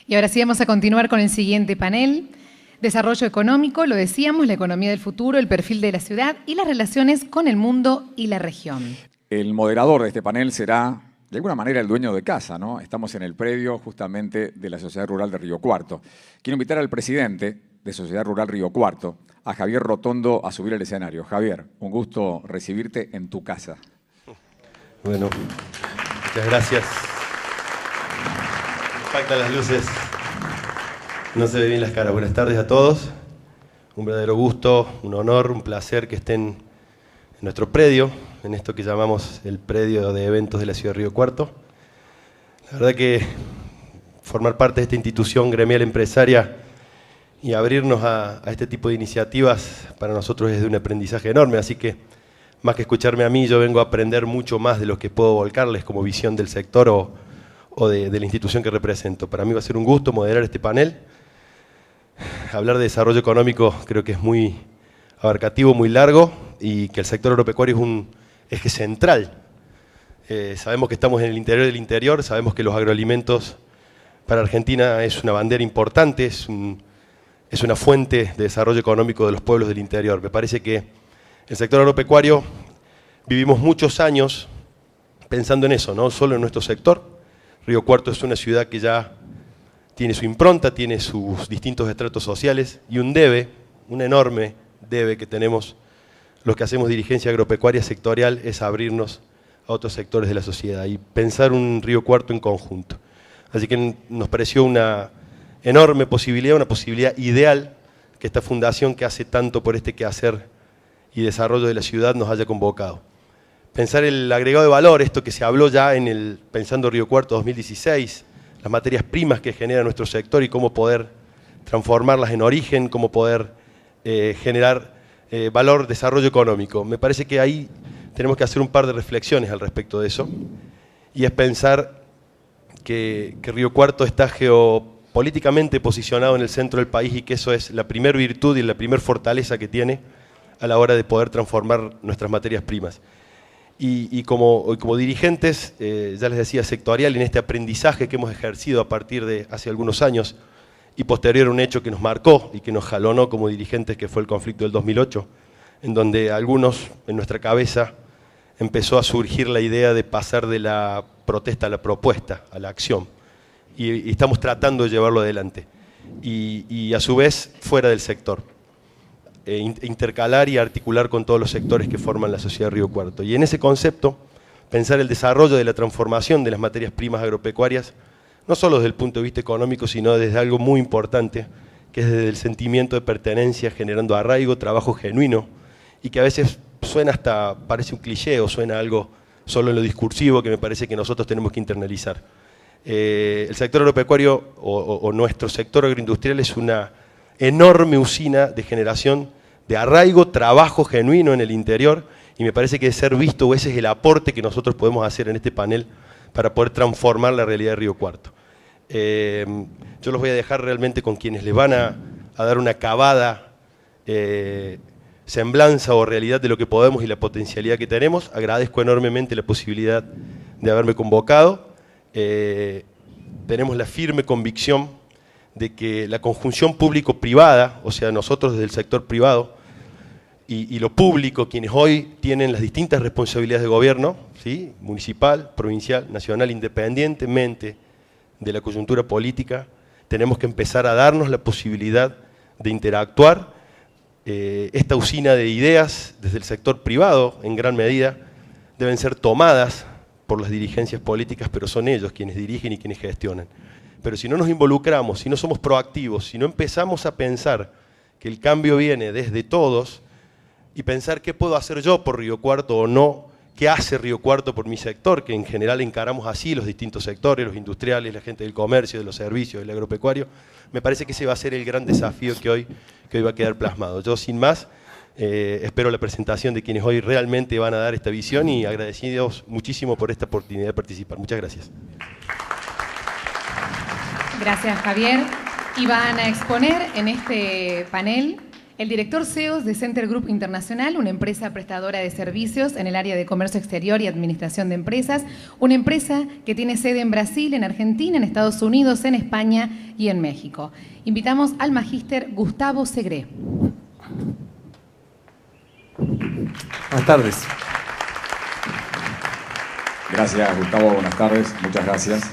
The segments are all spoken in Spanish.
Y ahora sí vamos a continuar con el siguiente panel. Desarrollo económico, lo decíamos, la economía del futuro, el perfil de la ciudad y las relaciones con el mundo y la región. El moderador de este panel será, de alguna manera, el dueño de casa, ¿no? Estamos en el predio justamente de la Sociedad Rural de Río Cuarto. Quiero invitar al presidente de Sociedad Rural Río Cuarto, a Javier Rotondo, a subir al escenario. Javier, un gusto recibirte en tu casa. Bueno, muchas gracias. Impactan las luces. No se ve bien las caras. Buenas tardes a todos. Un verdadero gusto, un honor, un placer que estén en nuestro predio, en esto que llamamos el predio de eventos de la ciudad de Río Cuarto. La verdad que formar parte de esta institución gremial empresaria y abrirnos a este tipo de iniciativas para nosotros es de un aprendizaje enorme, así que más que escucharme a mí, yo vengo a aprender mucho más de lo que puedo volcarles como visión del sector o de la institución que represento. Para mí va a ser un gusto moderar este panel. Hablar de desarrollo económico creo que es muy abarcativo, muy largo, y que el sector agropecuario es un eje central. Sabemos que estamos en el interior del interior, sabemos que los agroalimentos para Argentina es una bandera importante, es una fuente de desarrollo económico de los pueblos del interior. Me parece que el sector agropecuario vivimos muchos años pensando en eso, no solo en nuestro sector. Río Cuarto es una ciudad que ya tiene su impronta, tiene sus distintos estratos sociales y un enorme debe que tenemos los que hacemos dirigencia agropecuaria sectorial es abrirnos a otros sectores de la sociedad y pensar un Río Cuarto en conjunto. Así que nos pareció una enorme posibilidad, una posibilidad ideal que esta fundación que hace tanto por este quehacer y desarrollo de la ciudad nos haya convocado. Pensar el agregado de valor, esto que se habló ya en el Pensando Río Cuarto 2016, las materias primas que genera nuestro sector y cómo poder transformarlas en origen, cómo poder generar valor, desarrollo económico. Me parece que ahí tenemos que hacer un par de reflexiones al respecto de eso, y es pensar que Río Cuarto está geopolíticamente posicionado en el centro del país y que eso es la primer virtud y la primer fortaleza que tiene a la hora de poder transformar nuestras materias primas. Y como dirigentes, ya les decía, sectorial, en este aprendizaje que hemos ejercido a partir de hace algunos años y posterior a un hecho que nos marcó y que nos jalonó como dirigentes, que fue el conflicto del 2008, en donde algunos en nuestra cabeza empezó a surgir la idea de pasar de la protesta a la propuesta, a la acción. Y estamos tratando de llevarlo adelante. Y a su vez, fuera del sector. Intercalar y articular con todos los sectores que forman la sociedad de Río Cuarto. Y en ese concepto, pensar el desarrollo de la transformación de las materias primas agropecuarias, no solo desde el punto de vista económico, sino desde algo muy importante, que es desde el sentimiento de pertenencia, generando arraigo, trabajo genuino, y que a veces suena hasta, parece un cliché o suena algo solo en lo discursivo, que me parece que nosotros tenemos que internalizar. El sector agropecuario o nuestro sector agroindustrial es una enorme usina de generación de arraigo, trabajo genuino en el interior, y me parece que debe ser visto, o ese es el aporte que nosotros podemos hacer en este panel para poder transformar la realidad de Río Cuarto. Yo los voy a dejar realmente con quienes les van a dar una acabada semblanza o realidad de lo que podemos y la potencialidad que tenemos. Agradezco enormemente la posibilidad de haberme convocado. Tenemos la firme convicción de que la conjunción público-privada, o sea, nosotros desde el sector privado y lo público, quienes hoy tienen las distintas responsabilidades de gobierno, ¿sí? Municipal, provincial, nacional, independientemente de la coyuntura política, tenemos que empezar a darnos la posibilidad de interactuar. Esta usina de ideas desde el sector privado, en gran medida, deben ser tomadas por las dirigencias políticas, pero son ellos quienes dirigen y quienes gestionan. Pero si no nos involucramos, si no somos proactivos, si no empezamos a pensar que el cambio viene desde todos y pensar qué puedo hacer yo por Río Cuarto o no, qué hace Río Cuarto por mi sector, que en general encaramos así los distintos sectores, los industriales, la gente del comercio, de los servicios, del agropecuario, me parece que ese va a ser el gran desafío que hoy va a quedar plasmado. Yo, sin más, espero la presentación de quienes hoy realmente van a dar esta visión y agradecidos muchísimo por esta oportunidad de participar. Muchas gracias. Gracias, Javier. Y van a exponer en este panel El director CEOs de Center Group Internacional, una empresa prestadora de servicios en el área de comercio exterior y administración de empresas, una empresa que tiene sede en Brasil, en Argentina, en Estados Unidos, en España y en México. Invitamos al magíster Gustavo Segré. Buenas tardes. Gracias, Gustavo. Buenas tardes. Muchas gracias.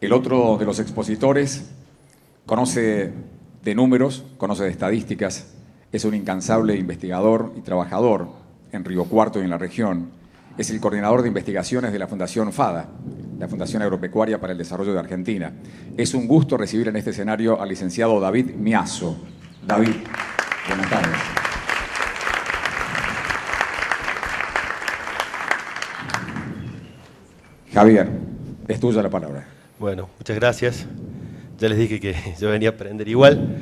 El otro de los expositores conoce de números, conoce de estadísticas, es un incansable investigador y trabajador en Río Cuarto y en la región. Es el coordinador de investigaciones de la Fundación FADA, la Fundación Agropecuaria para el Desarrollo de Argentina. Es un gusto recibir en este escenario al licenciado David Miazo. David, buenas tardes. Javier, es tuya la palabra. Bueno, muchas gracias. Ya les dije que yo venía a aprender igual.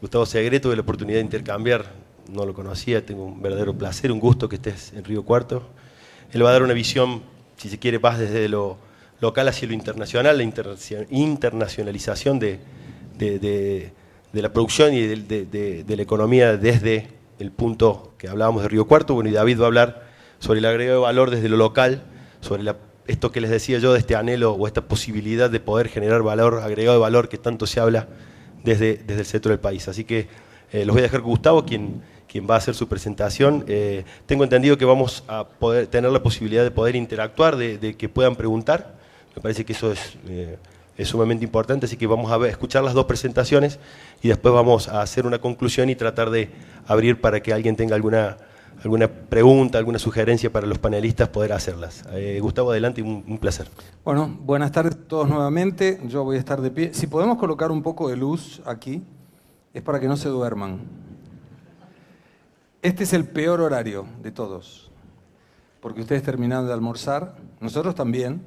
Gustavo Segré, tuve la oportunidad de intercambiar, no lo conocía, tengo un verdadero placer, un gusto que estés en Río Cuarto. Él va a dar una visión, si se quiere, más desde lo local hacia lo internacional, la internacionalización de la producción y de la economía desde el punto que hablábamos de Río Cuarto. Bueno, y David va a hablar sobre el agregado de valor desde lo local, sobre esto que les decía yo, de este anhelo o esta posibilidad de poder generar valor, agregado de valor que tanto se habla desde el centro del país. Así que los voy a dejar con Gustavo, quien va a hacer su presentación. Tengo entendido que vamos a poder tener la posibilidad de poder interactuar, de que puedan preguntar. Me parece que eso es sumamente importante, así que vamos a escuchar las dos presentaciones y después vamos a hacer una conclusión y tratar de abrir para que alguien tenga alguna pregunta, alguna sugerencia para los panelistas, poder hacerlas. Gustavo, adelante, un placer. Bueno, buenas tardes a todos nuevamente. Yo voy a estar de pie. Si podemos colocar un poco de luz aquí, es para que no se duerman. Este es el peor horario de todos, porque ustedes terminaron de almorzar, nosotros también,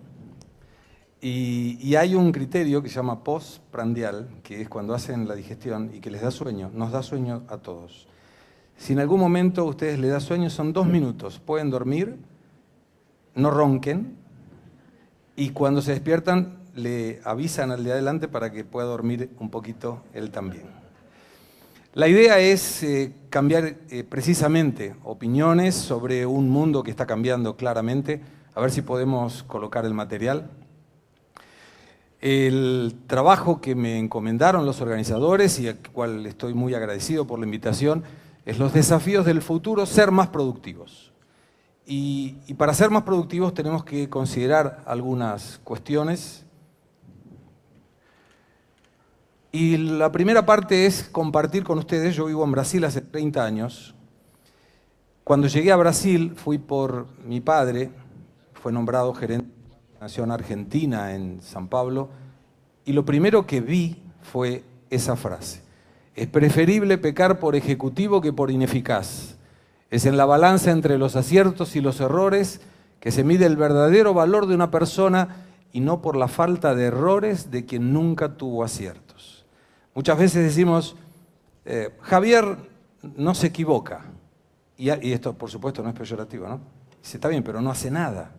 y hay un criterio que se llama postprandial, que es cuando hacen la digestión y que les da sueño, nos da sueño a todos. Si en algún momento a ustedes les da sueño, son 2 minutos. Pueden dormir, no ronquen, y cuando se despiertan le avisan al de adelante para que pueda dormir un poquito él también. La idea es cambiar precisamente opiniones sobre un mundo que está cambiando claramente. A ver si podemos colocar el material. El trabajo que me encomendaron los organizadores, y al cual estoy muy agradecido por la invitación, es los desafíos del futuro, ser más productivos. Y para ser más productivos tenemos que considerar algunas cuestiones. Y la primera parte es compartir con ustedes. Yo vivo en Brasil hace 30 años. Cuando llegué a Brasil fui por mi padre, fue nombrado gerente de la Nación Argentina en San Pablo, y lo primero que vi fue esa frase. Es preferible pecar por ejecutivo que por ineficaz. Es en la balanza entre los aciertos y los errores que se mide el verdadero valor de una persona y no por la falta de errores de quien nunca tuvo aciertos. Muchas veces decimos, Javier no se equivoca. Y esto, por supuesto, no es peyorativo, ¿no? Dice, está bien, pero no hace nada.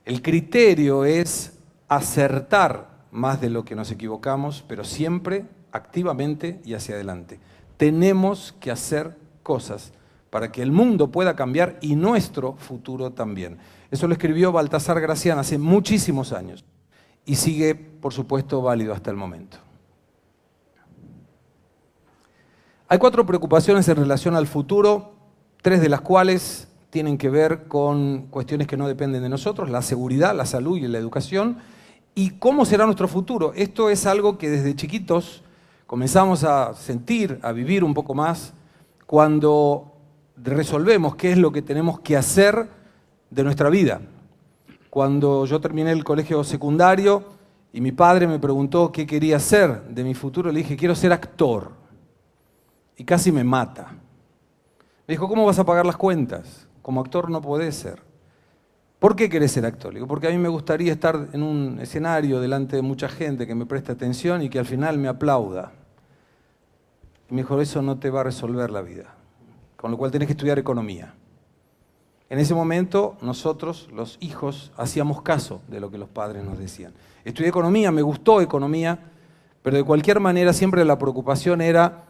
El criterio es acertar más de lo que nos equivocamos, pero siempre activamente y hacia adelante. Tenemos que hacer cosas para que el mundo pueda cambiar y nuestro futuro también. Eso lo escribió Baltasar Gracián hace muchísimos años y sigue, por supuesto, válido hasta el momento. Hay 4 preocupaciones en relación al futuro, 3 de las cuales tienen que ver con cuestiones que no dependen de nosotros: la seguridad, la salud y la educación. ¿Y cómo será nuestro futuro? Esto es algo que desde chiquitos comenzamos a sentir, a vivir un poco más, cuando resolvemos qué es lo que tenemos que hacer de nuestra vida. Cuando yo terminé el colegio secundario y mi padre me preguntó qué quería hacer de mi futuro, le dije, quiero ser actor. Y casi me mata. Me dijo, ¿cómo vas a pagar las cuentas? Como actor no podés ser. ¿Por qué querés ser actor? Le digo, porque a mí me gustaría estar en un escenario delante de mucha gente que me preste atención y que al final me aplauda. Y me dijo, eso no te va a resolver la vida. Con lo cual tenés que estudiar economía. En ese momento nosotros, los hijos, hacíamos caso de lo que los padres nos decían. Estudié economía, me gustó economía, pero de cualquier manera siempre la preocupación era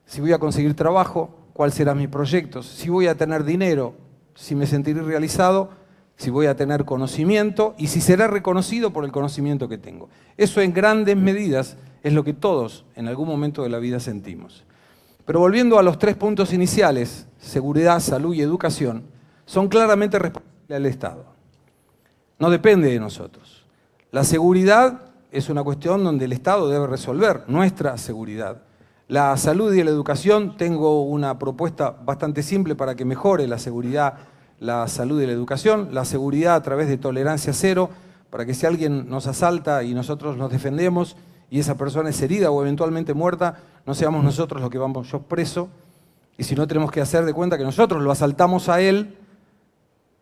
si voy a conseguir trabajo, cuáles serán mis proyectos, si voy a tener dinero, si me sentiré realizado, si voy a tener conocimiento y si será reconocido por el conocimiento que tengo. Eso en grandes medidas es lo que todos en algún momento de la vida sentimos. Pero volviendo a los 3 puntos iniciales, seguridad, salud y educación, son claramente responsables del Estado. No depende de nosotros. La seguridad es una cuestión donde el Estado debe resolver nuestra seguridad. La salud y la educación, tengo una propuesta bastante simple para que mejore la seguridad, la salud y la educación. La seguridad a través de tolerancia cero, para que si alguien nos asalta y nosotros nos defendemos y esa persona es herida o eventualmente muerta, no seamos nosotros los que vamos yo preso, y si no tenemos que hacer de cuenta que nosotros lo asaltamos a él,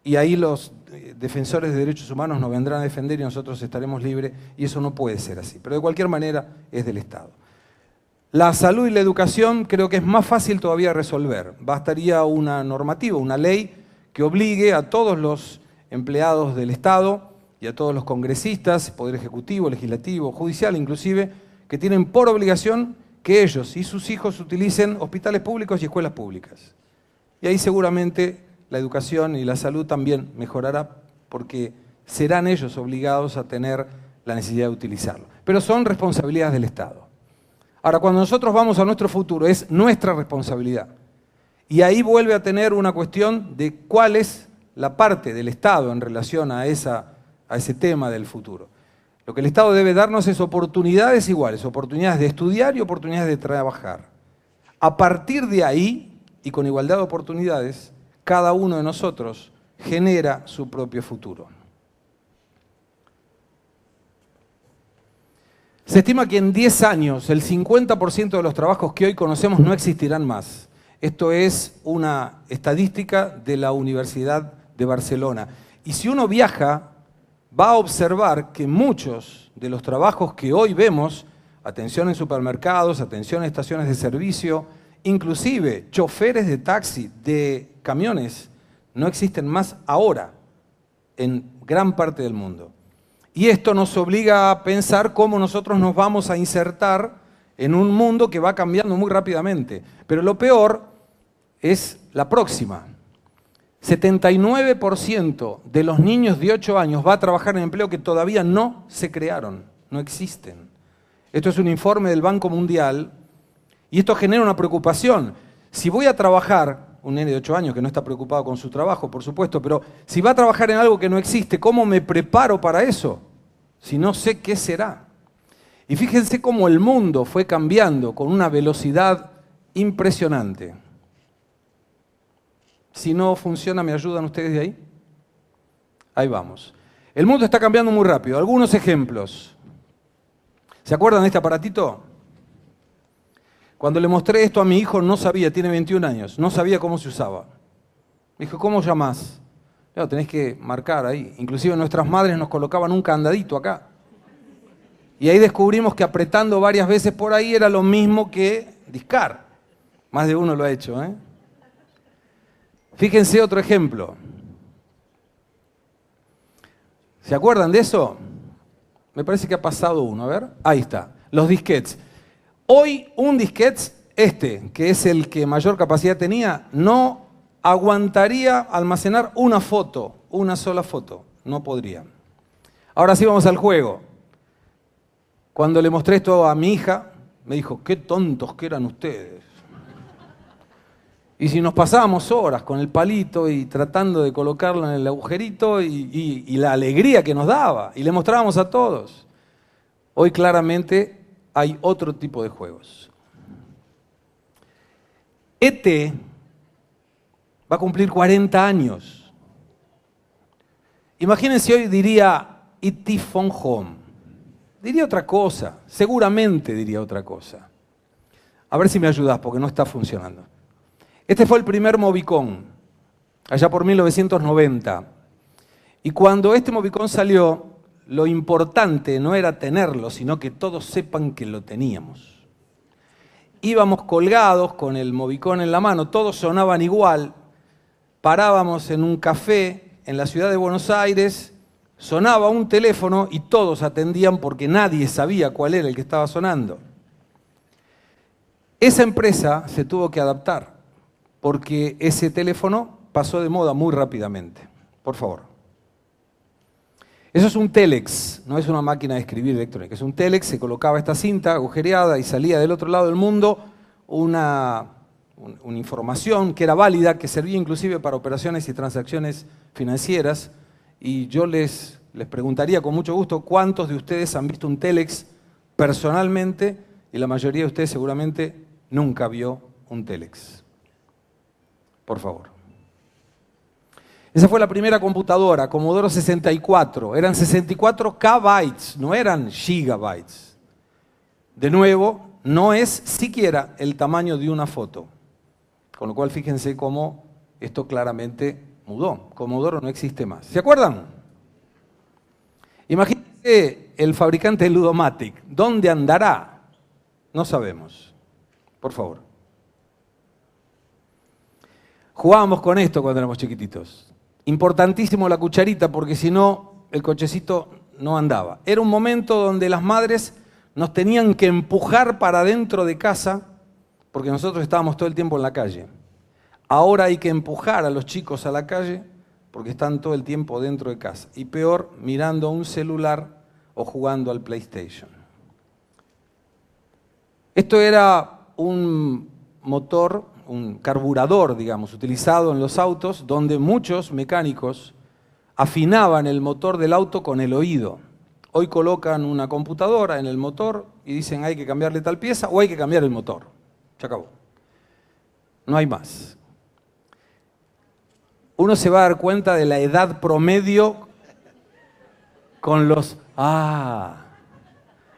y ahí los defensores de derechos humanos nos vendrán a defender y nosotros estaremos libres, y eso no puede ser así. Pero de cualquier manera es del Estado. La salud y la educación creo que es más fácil todavía resolver. Bastaría una normativa, una ley que obligue a todos los empleados del Estado y a todos los congresistas, Poder Ejecutivo, Legislativo, Judicial inclusive, que tienen por obligación que ellos y sus hijos utilicen hospitales públicos y escuelas públicas. Y ahí seguramente la educación y la salud también mejorará porque serán ellos obligados a tener la necesidad de utilizarlo. Pero son responsabilidades del Estado. Ahora, cuando nosotros vamos a nuestro futuro, es nuestra responsabilidad. Y ahí vuelve a tener una cuestión de cuál es la parte del Estado en relación a ese tema del futuro. Lo que el Estado debe darnos es oportunidades iguales, oportunidades de estudiar y oportunidades de trabajar. A partir de ahí, y con igualdad de oportunidades, cada uno de nosotros genera su propio futuro. Se estima que en 10 años el 50% de los trabajos que hoy conocemos no existirán más. Esto es una estadística de la Universidad de Barcelona. Y si uno viaja, va a observar que muchos de los trabajos que hoy vemos, atención en supermercados, atención en estaciones de servicio, inclusive choferes de taxi, de camiones, no existen más ahora en gran parte del mundo. Y esto nos obliga a pensar cómo nosotros nos vamos a insertar en un mundo que va cambiando muy rápidamente. Pero lo peor es la próxima. 79% de los niños de 8 años va a trabajar en empleo que todavía no se crearon, no existen. Esto es un informe del Banco Mundial y esto genera una preocupación. Si voy a trabajar, un nene de 8 años que no está preocupado con su trabajo, por supuesto, pero si va a trabajar en algo que no existe, ¿cómo me preparo para eso? Si no sé qué será. Y fíjense cómo el mundo fue cambiando con una velocidad impresionante. Si no funciona, ¿me ayudan ustedes de ahí? Ahí vamos. El mundo está cambiando muy rápido. Algunos ejemplos. ¿Se acuerdan de este aparatito? Cuando le mostré esto a mi hijo no sabía, tiene 21 años, no sabía cómo se usaba. Me dijo, ¿cómo llamás? Claro, tenés que marcar ahí. Inclusive nuestras madres nos colocaban un candadito acá. Y ahí descubrimos que apretando varias veces por ahí era lo mismo que discar. Más de uno lo ha hecho, ¿eh? Fíjense otro ejemplo. ¿Se acuerdan de eso? Me parece que ha pasado uno, a ver. Ahí está, los disquetes. Hoy un disquete, que es el que mayor capacidad tenía, no aguantaría almacenar una foto, una sola foto. No podría. Ahora sí vamos al juego. Cuando le mostré esto a mi hija, me dijo, qué tontos que eran ustedes. Y si nos pasábamos horas con el palito y tratando de colocarlo en el agujerito y la alegría que nos daba, y le mostrábamos a todos. Hoy claramente hay otro tipo de juegos. ET va a cumplir 40 años. Imagínense hoy diría E.T. Phone Home. Diría otra cosa, seguramente diría otra cosa. A ver si me ayudás porque no está funcionando. Este fue el primer Movicon, allá por 1990. Y cuando este Movicon salió, lo importante no era tenerlo, sino que todos sepan que lo teníamos. Íbamos colgados con el Movicon en la mano, todos sonaban igual. Parábamos en un café en la ciudad de Buenos Aires, sonaba un teléfono y todos atendían porque nadie sabía cuál era el que estaba sonando. Esa empresa se tuvo que adaptar porque ese teléfono pasó de moda muy rápidamente. Por favor. Eso es un telex, no es una máquina de escribir electrónica. Es un telex, se colocaba esta cinta agujereada y salía del otro lado del mundo una información que era válida, que servía inclusive para operaciones y transacciones financieras. Y yo les preguntaría con mucho gusto cuántos de ustedes han visto un telex personalmente, y la mayoría de ustedes seguramente nunca vio un telex. Por favor. Esa fue la primera computadora, Commodore 64. Eran 64 KB, no eran gigabytes. De nuevo, no es siquiera el tamaño de una foto. Con lo cual, fíjense cómo esto claramente mudó. Commodore no existe más. ¿Se acuerdan? Imagínense el fabricante de Ludomatic. ¿Dónde andará? No sabemos. Por favor. Jugábamos con esto cuando éramos chiquititos. Importantísimo la cucharita, porque si no, el cochecito no andaba. Era un momento donde las madres nos tenían que empujar para dentro de casa, porque nosotros estábamos todo el tiempo en la calle. Ahora hay que empujar a los chicos a la calle, porque están todo el tiempo dentro de casa. Y peor, mirando un celular o jugando al PlayStation. Esto era un motor, un carburador, digamos, utilizado en los autos, donde muchos mecánicos afinaban el motor del auto con el oído. Hoy colocan una computadora en el motor y dicen hay que cambiarle tal pieza o hay que cambiar el motor. Se acabó. No hay más. Uno se va a dar cuenta de la edad promedio con los... Ahí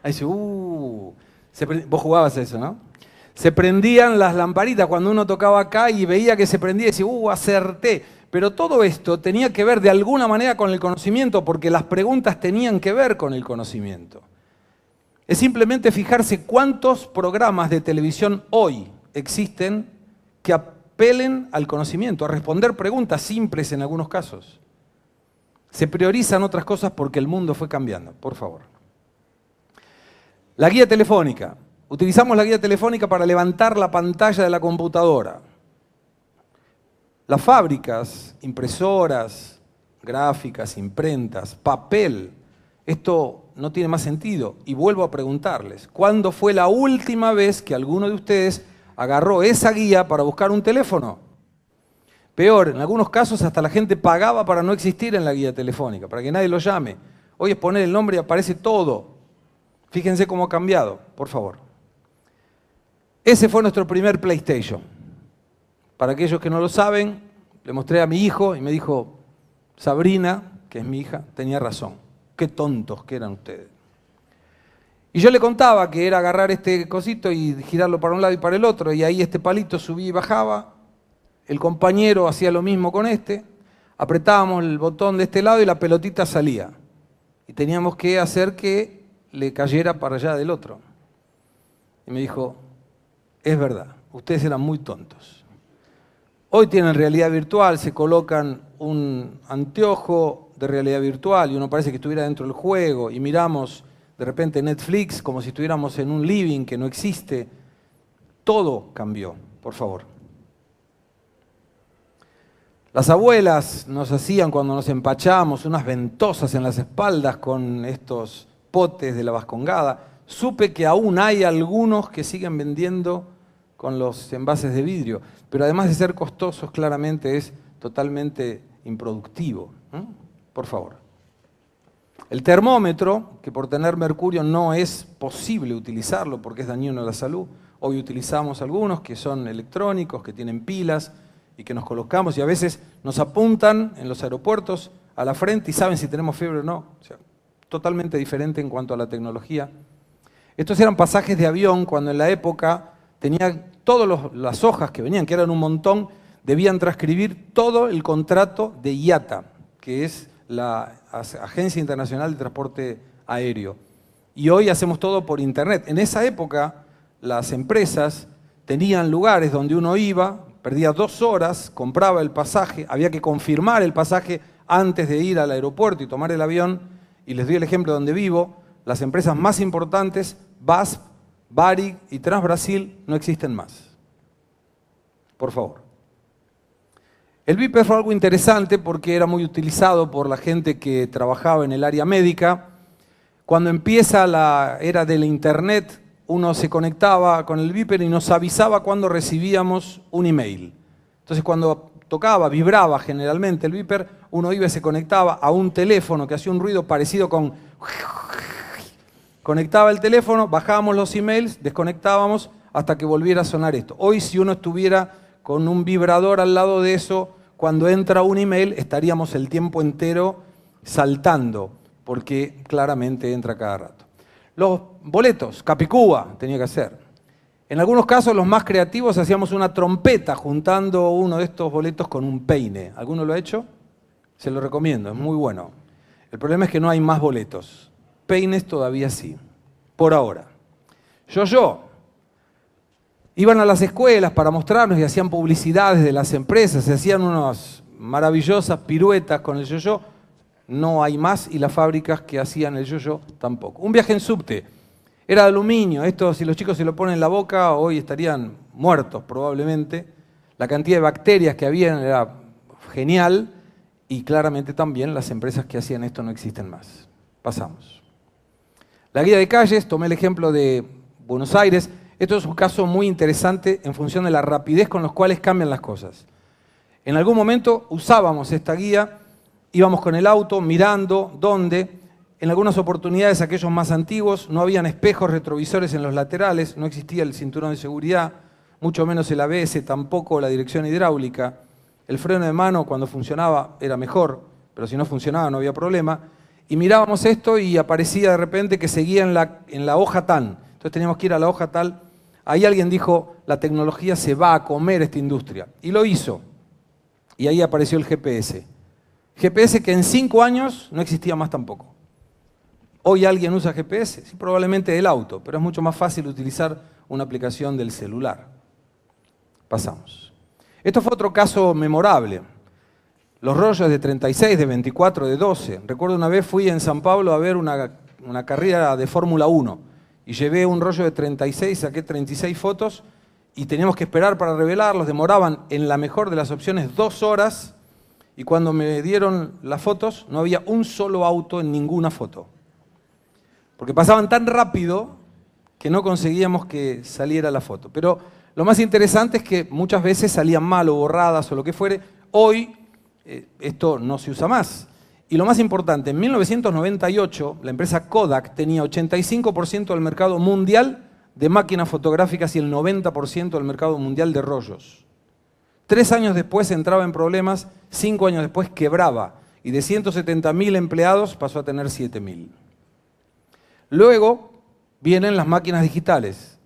dice, vos jugabas a eso, ¿no? Se prendían las lamparitas cuando uno tocaba acá y veía que se prendía y decía, acerté. Pero todo esto tenía que ver de alguna manera con el conocimiento, porque las preguntas tenían que ver con el conocimiento. Es simplemente fijarse cuántos programas de televisión hoy existen que apelen al conocimiento, a responder preguntas simples en algunos casos. Se priorizan otras cosas porque el mundo fue cambiando, por favor. La guía telefónica. Utilizamos la guía telefónica para levantar la pantalla de la computadora. Las fábricas, impresoras, gráficas, imprentas, papel, esto no tiene más sentido. Y vuelvo a preguntarles, ¿cuándo fue la última vez que alguno de ustedes agarró esa guía para buscar un teléfono? Peor, en algunos casos hasta la gente pagaba para no existir en la guía telefónica, para que nadie lo llame. Hoy es poner el nombre y aparece todo. Fíjense cómo ha cambiado, por favor. Ese fue nuestro primer PlayStation. Para aquellos que no lo saben, le mostré a mi hijo y me dijo, Sabrina, que es mi hija, tenía razón. Qué tontos que eran ustedes. Y yo le contaba que era agarrar este cosito y girarlo para un lado y para el otro, y ahí este palito subía y bajaba. El compañero hacía lo mismo con este. Apretábamos el botón de este lado y la pelotita salía. Y teníamos que hacer que le cayera para allá del otro. Y me dijo, es verdad, ustedes eran muy tontos. Hoy tienen realidad virtual, se colocan un anteojo de realidad virtual y uno parece que estuviera dentro del juego y miramos de repente Netflix como si estuviéramos en un living que no existe. Todo cambió, por favor. Las abuelas nos hacían cuando nos empachábamos unas ventosas en las espaldas con estos potes de la Vascongada. Supe que aún hay algunos que siguen vendiendo con los envases de vidrio, pero además de ser costosos, claramente es totalmente improductivo. Por favor. El termómetro, que por tener mercurio no es posible utilizarlo porque es dañino a la salud, hoy utilizamos algunos que son electrónicos, que tienen pilas y que nos colocamos y a veces nos apuntan en los aeropuertos a la frente y saben si tenemos fiebre o no. O sea, totalmente diferente en cuanto a la tecnología. Estos eran pasajes de avión cuando en la época tenía todas las hojas que venían, que eran un montón, debían transcribir todo el contrato de IATA, que es la Agencia Internacional de Transporte Aéreo. Y hoy hacemos todo por internet. En esa época las empresas tenían lugares donde uno iba, perdía 2 horas, compraba el pasaje, había que confirmar el pasaje antes de ir al aeropuerto y tomar el avión. Y les doy el ejemplo donde vivo, las empresas más importantes, BASF, Varig y Transbrasil no existen más. Por favor. El Viper fue algo interesante porque era muy utilizado por la gente que trabajaba en el área médica. Cuando empieza la era del internet, uno se conectaba con el Viper y nos avisaba cuando recibíamos un email. Entonces cuando tocaba, vibraba generalmente el Viper, uno iba y se conectaba a un teléfono que hacía un ruido parecido con... Conectaba el teléfono, bajábamos los emails, desconectábamos hasta que volviera a sonar esto. Hoy si uno estuviera con un vibrador al lado de eso, cuando entra un email estaríamos el tiempo entero saltando, porque claramente entra cada rato. Los boletos, Capicúa tenía que hacer. En algunos casos, los más creativos, hacíamos una trompeta juntando uno de estos boletos con un peine. ¿Alguno lo ha hecho? Se lo recomiendo, es muy bueno. El problema es que no hay más boletos. Peines todavía sí, por ahora. Yo. Iban a las escuelas para mostrarnos y hacían publicidades de las empresas, se hacían unas maravillosas piruetas con el yo-yo. No hay más y las fábricas que hacían el yo-yo tampoco. Un viaje en subte, era de aluminio. Esto, si los chicos se lo ponen en la boca, hoy estarían muertos probablemente. La cantidad de bacterias que había era genial y claramente también las empresas que hacían esto no existen más. Pasamos. La guía de calles, tomé el ejemplo de Buenos Aires. Esto es un caso muy interesante en función de la rapidez con los cuales cambian las cosas. En algún momento usábamos esta guía, íbamos con el auto mirando dónde. En algunas oportunidades, aquellos más antiguos, no habían espejos retrovisores en los laterales, no existía el cinturón de seguridad, mucho menos el ABS, tampoco la dirección hidráulica. El freno de mano, cuando funcionaba, era mejor, pero si no funcionaba no había problema. Y mirábamos esto y aparecía de repente que seguía en la hoja tal. Entonces teníamos que ir a la hoja tal. Ahí alguien dijo, la tecnología se va a comer esta industria. Y lo hizo. Y ahí apareció el GPS. GPS que en 5 años no existía más tampoco. ¿Hoy alguien usa GPS? Sí, probablemente el auto, pero es mucho más fácil utilizar una aplicación del celular. Pasamos. Esto fue otro caso memorable. Los rollos de 36, de 24, de 12. Recuerdo una vez fui en San Pablo a ver una carrera de Fórmula 1 y llevé un rollo de 36, saqué 36 fotos y teníamos que esperar para revelarlos. Demoraban, en la mejor de las opciones, 2 horas y cuando me dieron las fotos no había un solo auto en ninguna foto. Porque pasaban tan rápido que no conseguíamos que saliera la foto. Pero lo más interesante es que muchas veces salían mal o borradas o lo que fuere. Hoy esto no se usa más. Y lo más importante, en 1998 la empresa Kodak tenía 85% del mercado mundial de máquinas fotográficas y el 90% del mercado mundial de rollos. 3 años después entraba en problemas, 5 años después quebraba y de 170.000 empleados pasó a tener 7.000. Luego vienen las máquinas digitales,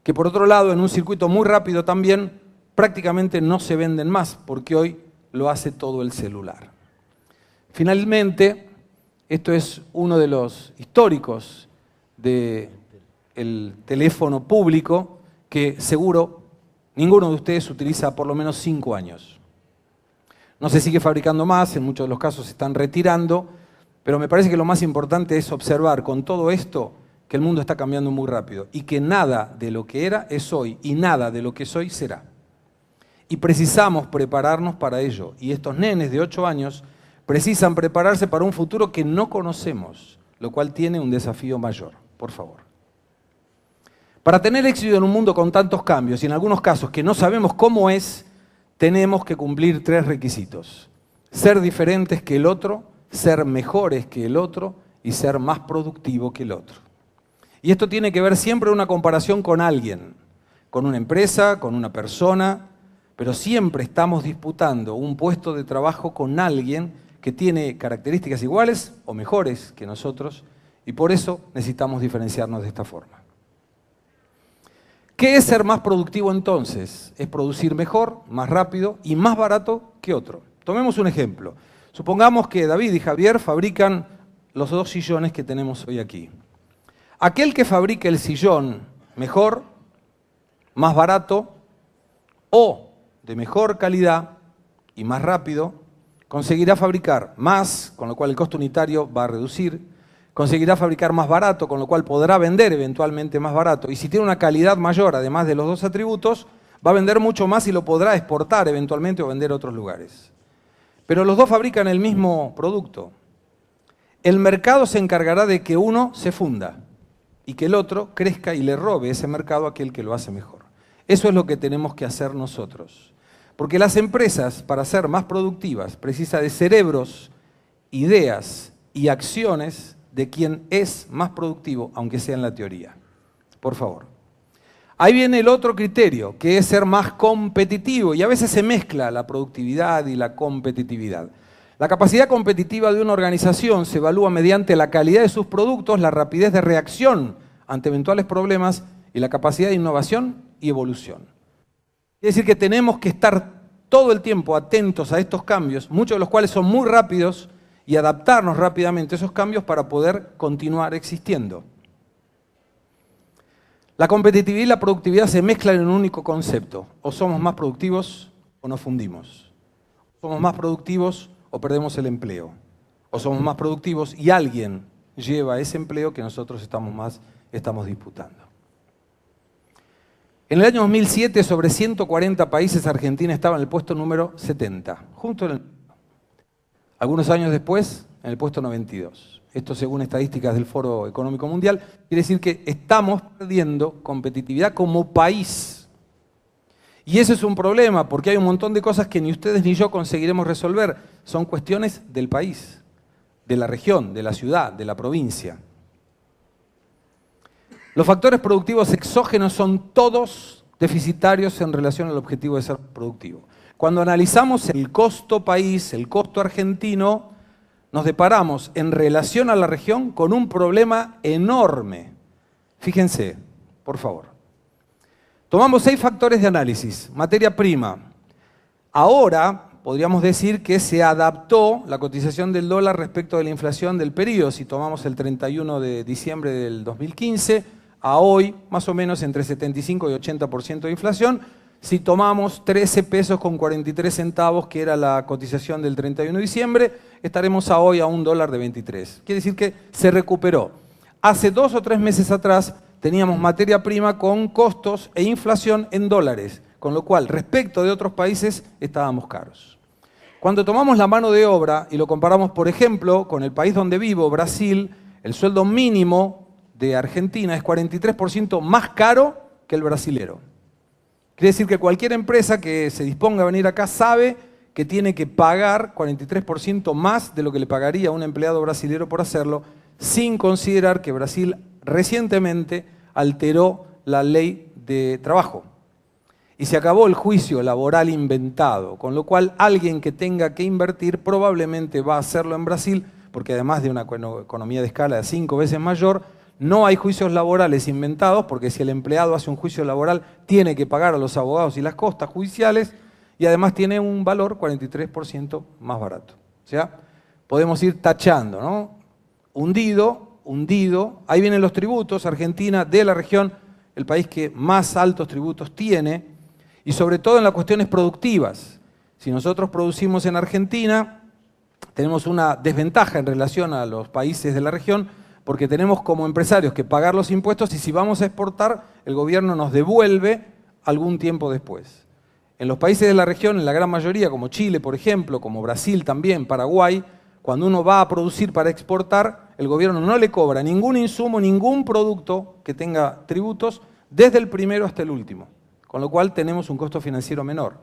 que por otro lado en un circuito muy rápido también prácticamente no se venden más porque hoy lo hace todo el celular. Finalmente, esto es uno de los históricos del teléfono público que seguro ninguno de ustedes utiliza por lo menos 5 años. No se sigue fabricando más, en muchos de los casos se están retirando, pero me parece que lo más importante es observar con todo esto que el mundo está cambiando muy rápido y que nada de lo que era es hoy y nada de lo que es hoy será. Y precisamos prepararnos para ello. Y estos nenes de 8 años precisan prepararse para un futuro que no conocemos, lo cual tiene un desafío mayor. Por favor. Para tener éxito en un mundo con tantos cambios y en algunos casos que no sabemos cómo es, tenemos que cumplir 3 requisitos. Ser diferentes que el otro, ser mejores que el otro y ser más productivo que el otro. Y esto tiene que ver siempre una comparación con alguien, con una empresa, con una persona, pero siempre estamos disputando un puesto de trabajo con alguien que tiene características iguales o mejores que nosotros y por eso necesitamos diferenciarnos de esta forma. ¿Qué es ser más productivo entonces? Es producir mejor, más rápido y más barato que otro. Tomemos un ejemplo. Supongamos que David y Javier fabrican los 2 sillones que tenemos hoy aquí. Aquel que fabrique el sillón mejor, más barato o de mejor calidad y más rápido, conseguirá fabricar más, con lo cual el costo unitario va a reducir, conseguirá fabricar más barato, con lo cual podrá vender eventualmente más barato. Y si tiene una calidad mayor, además de los dos atributos, va a vender mucho más y lo podrá exportar eventualmente o vender a otros lugares. Pero los dos fabrican el mismo producto. El mercado se encargará de que uno se funda y que el otro crezca y le robe ese mercado a aquel que lo hace mejor. Eso es lo que tenemos que hacer nosotros. Porque las empresas, para ser más productivas, precisan de cerebros, ideas y acciones de quien es más productivo, aunque sea en la teoría. Por favor. Ahí viene el otro criterio, que es ser más competitivo, y a veces se mezcla la productividad y la competitividad. La capacidad competitiva de una organización se evalúa mediante la calidad de sus productos, la rapidez de reacción ante eventuales problemas y la capacidad de innovación y evolución. Es decir, que tenemos que estar todo el tiempo atentos a estos cambios, muchos de los cuales son muy rápidos, y adaptarnos rápidamente a esos cambios para poder continuar existiendo. La competitividad y la productividad se mezclan en un único concepto. O somos más productivos o nos fundimos. Somos más productivos o perdemos el empleo. O somos más productivos y alguien lleva ese empleo que nosotros estamos disputando. En el año 2007, sobre 140 países, Argentina estaba en el puesto número 70, justo en el... Algunos años después, en el puesto 92. Esto según estadísticas del Foro Económico Mundial, quiere decir que estamos perdiendo competitividad como país. Y ese es un problema, porque hay un montón de cosas que ni ustedes ni yo conseguiremos resolver. Son cuestiones del país, de la región, de la ciudad, de la provincia. Los factores productivos exógenos son todos deficitarios en relación al objetivo de ser productivo. Cuando analizamos el costo país, el costo argentino, nos deparamos en relación a la región con un problema enorme. Fíjense, por favor. Tomamos 6 factores de análisis. Materia prima. Ahora podríamos decir que se adaptó la cotización del dólar respecto de la inflación del periodo. Si tomamos el 31 de diciembre del 2015, a hoy, más o menos entre 75 y 80% de inflación. Si tomamos 13 pesos con 43 centavos, que era la cotización del 31 de diciembre, estaremos a hoy a un dólar de 23. Quiere decir que se recuperó. Hace 2 o 3 meses atrás teníamos materia prima con costos e inflación en dólares, con lo cual respecto de otros países estábamos caros. Cuando tomamos la mano de obra y lo comparamos, por ejemplo, con el país donde vivo, Brasil, el sueldo mínimo de Argentina es 43% más caro que el brasilero. Quiere decir que cualquier empresa que se disponga a venir acá sabe que tiene que pagar 43% más de lo que le pagaría a un empleado brasilero por hacerlo, sin considerar que Brasil recientemente alteró la ley de trabajo. Y se acabó el juicio laboral inventado, con lo cual alguien que tenga que invertir probablemente va a hacerlo en Brasil, porque además de una economía de escala de 5 veces mayor, no hay juicios laborales inventados, porque si el empleado hace un juicio laboral, tiene que pagar a los abogados y las costas judiciales, y además tiene un valor 43% más barato. O sea, podemos ir tachando, ¿no? Hundido. Ahí vienen los tributos. Argentina, de la región, el país que más altos tributos tiene, y sobre todo en las cuestiones productivas. Si nosotros producimos en Argentina, tenemos una desventaja en relación a los países de la región, porque tenemos como empresarios que pagar los impuestos y si vamos a exportar, el gobierno nos devuelve algún tiempo después. En los países de la región, en la gran mayoría, como Chile, por ejemplo, como Brasil también, Paraguay, cuando uno va a producir para exportar, el gobierno no le cobra ningún insumo, ningún producto que tenga tributos, desde el primero hasta el último. Con lo cual tenemos un costo financiero menor.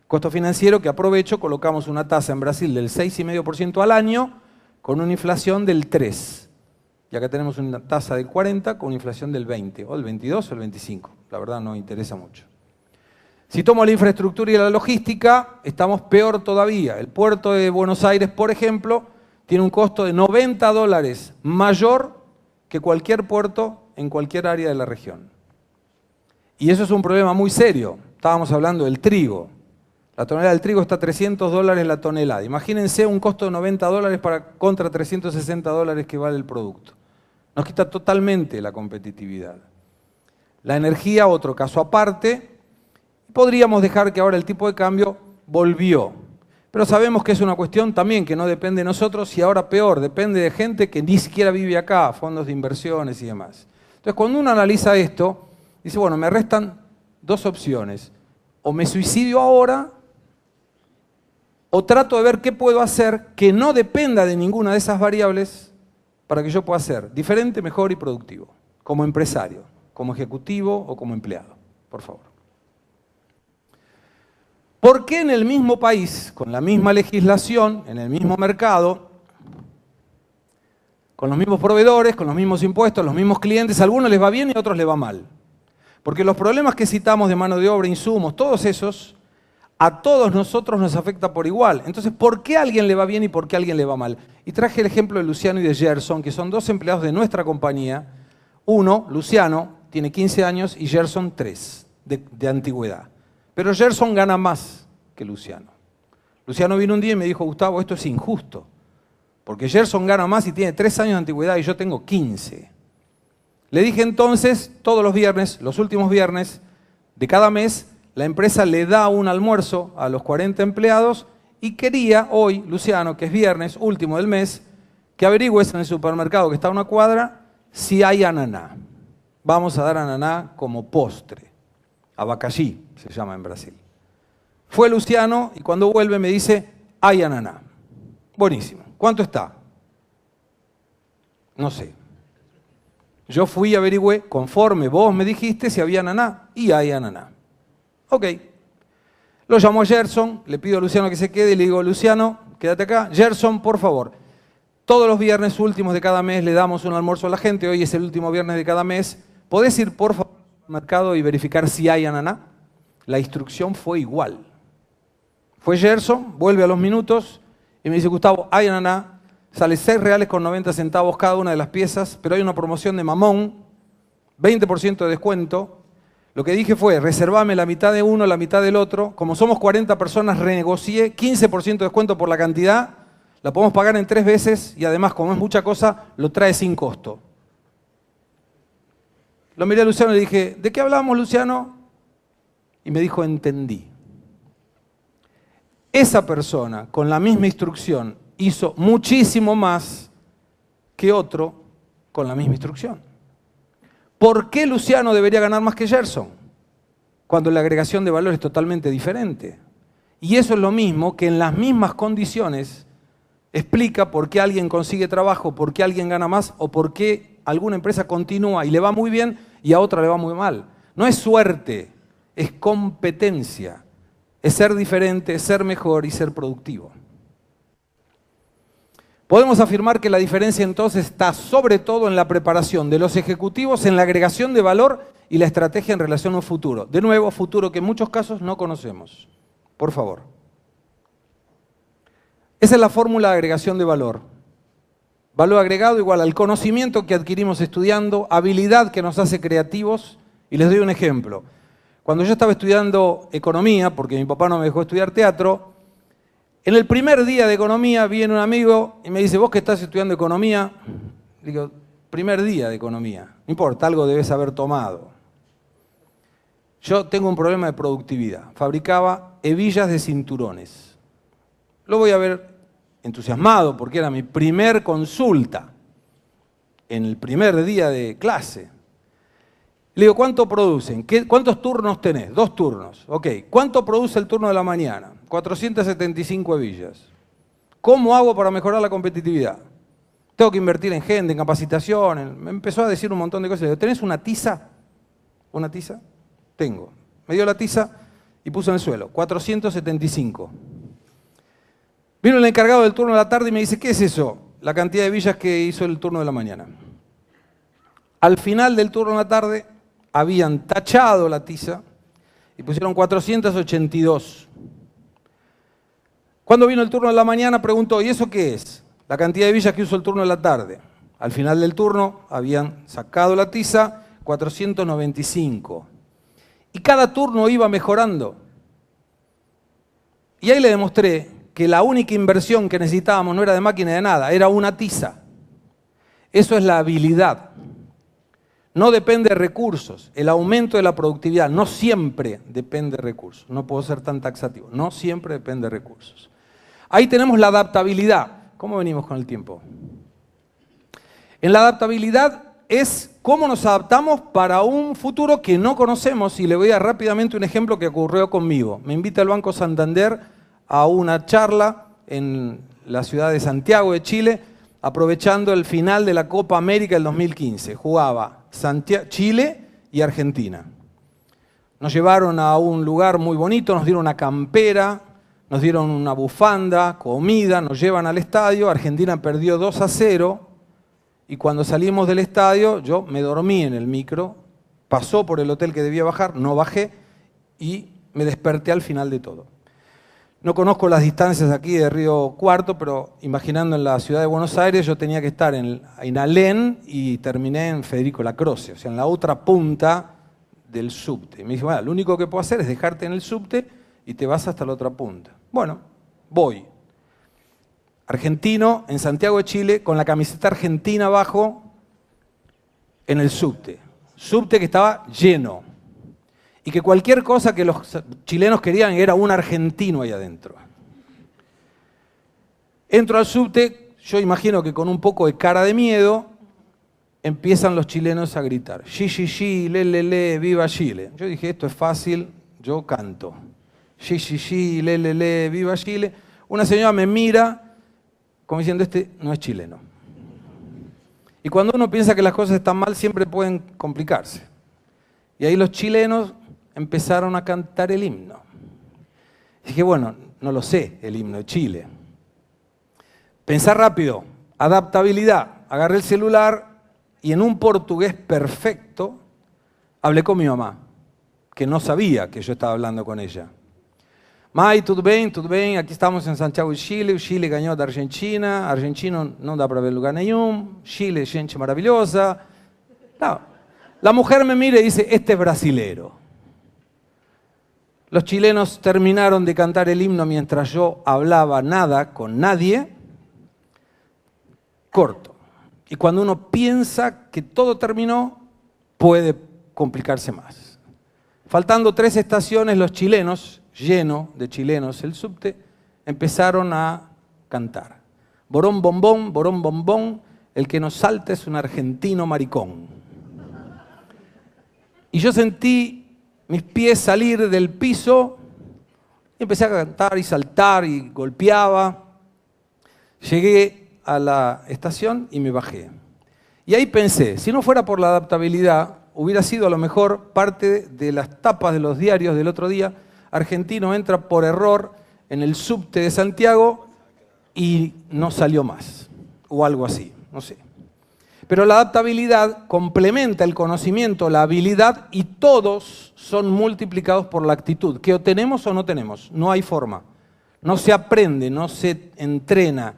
Costo financiero que aprovecho, colocamos una tasa en Brasil del 6,5% al año, con una inflación del 3%. Y acá tenemos una tasa del 40 con una inflación del 20, o el 22 o el 25. La verdad no interesa mucho. Si tomo la infraestructura y la logística, estamos peor todavía. El puerto de Buenos Aires, por ejemplo, tiene un costo de $90 mayor que cualquier puerto en cualquier área de la región. Y eso es un problema muy serio. Estábamos hablando del trigo. La tonelada del trigo está a $300 la tonelada. Imagínense un costo de $90 contra $360 que vale el producto. Nos quita totalmente la competitividad. La energía, otro caso aparte. Podríamos dejar que ahora el tipo de cambio volvió. Pero sabemos que es una cuestión también que no depende de nosotros y ahora peor, depende de gente que ni siquiera vive acá, fondos de inversiones y demás. Entonces, cuando uno analiza esto, dice, bueno, me restan dos opciones. O me suicidio ahora, o trato de ver qué puedo hacer que no dependa de ninguna de esas variables para que yo pueda ser diferente, mejor y productivo, como empresario, como ejecutivo o como empleado, por favor. ¿Por qué en el mismo país, con la misma legislación, en el mismo mercado, con los mismos proveedores, con los mismos impuestos, los mismos clientes, a algunos les va bien y a otros les va mal? Porque los problemas que citamos de mano de obra, insumos, todos esos, a todos nosotros nos afecta por igual. Entonces, ¿por qué a alguien le va bien y por qué a alguien le va mal? Y traje el ejemplo de Luciano y de Gerson, que son dos empleados de nuestra compañía. Uno, Luciano, tiene 15 años y Gerson 3 de antigüedad. Pero Gerson gana más que Luciano. Luciano vino un día y me dijo, Gustavo, esto es injusto. Porque Gerson gana más y tiene 3 años de antigüedad y yo tengo 15. Le dije entonces, todos los viernes, los últimos viernes de cada mes, la empresa le da un almuerzo a los 40 empleados y quería hoy, Luciano, que es viernes, último del mes, que averigües en el supermercado que está a una cuadra si hay ananá. Vamos a dar ananá como postre. Abacaxi se llama en Brasil. Fue Luciano y cuando vuelve me dice, hay ananá. Buenísimo. ¿Cuánto está? No sé. Yo fui y averigüé, conforme vos me dijiste, si había ananá, y hay ananá. Ok. Lo llamó a Gerson, le pido a Luciano que se quede y le digo, Luciano, quédate acá. Gerson, por favor, todos los viernes últimos de cada mes le damos un almuerzo a la gente, hoy es el último viernes de cada mes. ¿Podés ir, por favor, al mercado y verificar si hay ananá? La instrucción fue igual. Fue Gerson, vuelve a los minutos y me dice, Gustavo, hay ananá, sale $6.90 cada una de las piezas, pero hay una promoción de mamón, 20% de descuento. Lo que dije fue, reservame la mitad de uno, la mitad del otro. Como somos 40 personas, renegocié 15% de descuento por la cantidad, la podemos pagar en 3 veces y además, como es mucha cosa, lo trae sin costo. Lo miré a Luciano y le dije, ¿de qué hablamos, Luciano? Y me dijo, entendí. Esa persona, con la misma instrucción, hizo muchísimo más que otro con la misma instrucción. ¿Por qué Luciano debería ganar más que Gerson? Cuando la agregación de valor es totalmente diferente. Y eso es lo mismo que en las mismas condiciones explica por qué alguien consigue trabajo, por qué alguien gana más o por qué alguna empresa continúa y le va muy bien y a otra le va muy mal. No es suerte, es competencia, es ser diferente, es ser mejor y ser productivo. Podemos afirmar que la diferencia entonces está sobre todo en la preparación de los ejecutivos, en la agregación de valor y la estrategia en relación a un futuro. De nuevo, futuro que en muchos casos no conocemos. Por favor. Esa es la fórmula de agregación de valor. Valor agregado igual al conocimiento que adquirimos estudiando, habilidad que nos hace creativos. Y les doy un ejemplo. Cuando yo estaba estudiando economía, porque mi papá no me dejó estudiar teatro, en el primer día de economía viene un amigo y me dice, ¿vos que estás estudiando economía? Digo, primer día de economía. No importa, algo debes haber tomado. Yo tengo un problema de productividad. Fabricaba hebillas de cinturones. Lo voy a ver entusiasmado porque era mi primer consulta en el primer día de clase. Le digo, ¿cuánto producen? ¿Cuántos turnos tenés? 2 turnos. Ok. ¿Cuánto produce el turno de la mañana? 475 hebillas. ¿Cómo hago para mejorar la competitividad? Tengo que invertir en gente, en capacitación. Me empezó a decir un montón de cosas. Le digo, ¿tenés una tiza? ¿Una tiza? Tengo. Me dio la tiza y puso en el suelo. 475. Vino el encargado del turno de la tarde y me dice, ¿qué es eso? La cantidad de hebillas que hizo el turno de la mañana. Al final del turno de la tarde habían tachado la tiza y pusieron 482. Cuando vino el turno de la mañana preguntó, ¿y eso qué es? La cantidad de hebillas que usó el turno de la tarde. Al final del turno habían sacado la tiza, 495. Y cada turno iba mejorando. Y ahí le demostré que la única inversión que necesitábamos no era de máquina de nada, era una tiza. Eso es la habilidad. No depende de recursos. El aumento de la productividad no siempre depende de recursos. No puedo ser tan taxativo. No siempre depende de recursos. Ahí tenemos la adaptabilidad. ¿Cómo venimos con el tiempo? En la adaptabilidad es cómo nos adaptamos para un futuro que no conocemos, y le voy a dar rápidamente un ejemplo que ocurrió conmigo. Me invita el Banco Santander a una charla en la ciudad de Santiago de Chile, aprovechando el final de la Copa América del 2015. Jugaba Chile y Argentina. Nos llevaron a un lugar muy bonito, nos dieron una campera, nos dieron una bufanda, comida, nos llevan al estadio. Argentina perdió 2-0 y cuando salimos del estadio yo me dormí en el micro, pasó por el hotel que debía bajar, no bajé y me desperté al final de todo. No conozco las distancias aquí de Río Cuarto, pero imaginando en la ciudad de Buenos Aires, yo tenía que estar en Alén y terminé en Federico Lacroce, o sea, en la otra punta del subte. Me dice, bueno, lo único que puedo hacer es dejarte en el subte y te vas hasta la otra punta. Bueno, voy. Argentino, en Santiago de Chile, con la camiseta argentina abajo, en el subte. Subte que estaba lleno. Y que cualquier cosa que los chilenos querían era un argentino ahí adentro. Entro al subte, yo imagino que con un poco de cara de miedo, empiezan los chilenos a gritar, "Xi, le, viva Chile". Yo dije, esto es fácil, yo canto. "Xi, le, viva Chile". Una señora me mira como diciendo, este no es chileno. Y cuando uno piensa que las cosas están mal, siempre pueden complicarse. Y ahí los chilenos empezaron a cantar el himno. Dije, bueno, no lo sé, el himno de Chile. Pensar rápido, adaptabilidad. Agarré el celular y en un portugués perfecto hablé con mi mamá, que no sabía que yo estaba hablando con ella. Mãe, tudo bem, aqui estamos en Santiago de Chile, o Chile ganhou da Argentina, argentino não dá para ver lugar nenhum, Chile, gente maravillosa. No. La mujer me mira y dice, este es brasilero. Los chilenos terminaron de cantar el himno mientras yo hablaba nada con nadie. Corto. Y cuando uno piensa que todo terminó, puede complicarse más. Faltando 3 estaciones, los chilenos, lleno de chilenos el subte, empezaron a cantar. Borón, bombón, el que nos salta es un argentino maricón. Y yo sentí mis pies salir del piso y empecé a cantar y saltar y golpeaba. Llegué a la estación y me bajé. Y ahí pensé, si no fuera por la adaptabilidad, hubiera sido a lo mejor parte de las tapas de los diarios del otro día. Argentino entra por error en el subte de Santiago y no salió más, o algo así, no sé. Pero la adaptabilidad complementa el conocimiento, la habilidad, y todos son multiplicados por la actitud, que o tenemos o no tenemos, no hay forma. No se aprende, no se entrena,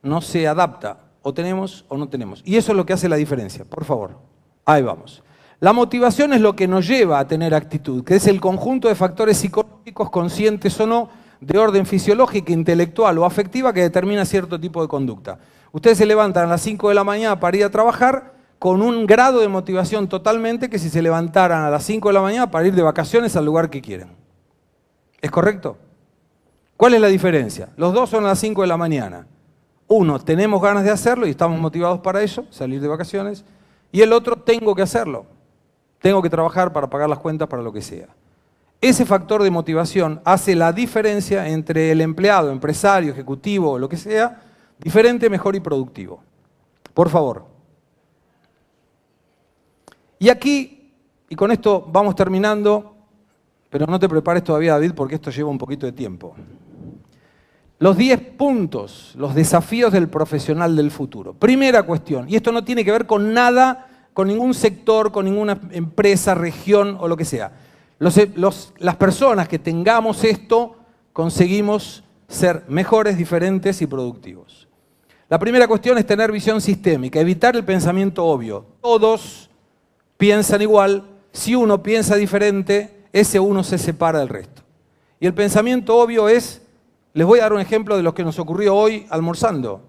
no se adapta, o tenemos o no tenemos. Y eso es lo que hace la diferencia, por favor. Ahí vamos. La motivación es lo que nos lleva a tener actitud, que es el conjunto de factores psicológicos, conscientes o no, de orden fisiológica, intelectual o afectiva, que determina cierto tipo de conducta. Ustedes se levantan a las 5 de la mañana para ir a trabajar con un grado de motivación totalmente que si se levantaran a las 5 de la mañana para ir de vacaciones al lugar que quieren. ¿Es correcto? ¿Cuál es la diferencia? Los dos son a las 5 de la mañana. Uno, tenemos ganas de hacerlo y estamos motivados para ello, salir de vacaciones. Y el otro, tengo que hacerlo. Tengo que trabajar para pagar las cuentas, para lo que sea. Ese factor de motivación hace la diferencia entre el empleado, empresario, ejecutivo o lo que sea, diferente, mejor y productivo. Por favor. Y aquí, y con esto vamos terminando, pero no te prepares todavía, David, porque esto lleva un poquito de tiempo. Los 10 puntos, los desafíos del profesional del futuro. Primera cuestión, y esto no tiene que ver con nada, con ningún sector, con ninguna empresa, región o lo que sea. Las personas que tengamos esto, conseguimos ser mejores, diferentes y productivos. La primera cuestión es tener visión sistémica, evitar el pensamiento obvio. Todos piensan igual, si uno piensa diferente, ese uno se separa del resto. Y el pensamiento obvio es, les voy a dar un ejemplo de lo que nos ocurrió hoy almorzando.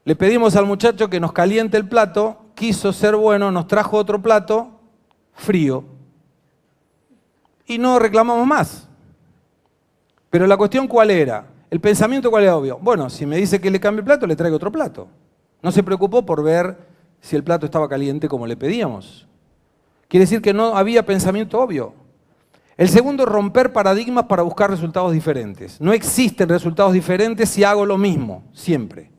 Le pedimos al muchacho que nos caliente el plato, quiso ser bueno, nos trajo otro plato frío y no reclamamos más. Pero la cuestión ¿cuál era? ¿El pensamiento cuál era obvio? Bueno, si me dice que le cambie el plato, le traigo otro plato. No se preocupó por ver si el plato estaba caliente como le pedíamos. Quiere decir que no había pensamiento obvio. El segundo, romper paradigmas para buscar resultados diferentes. No existen resultados diferentes si hago lo mismo, siempre.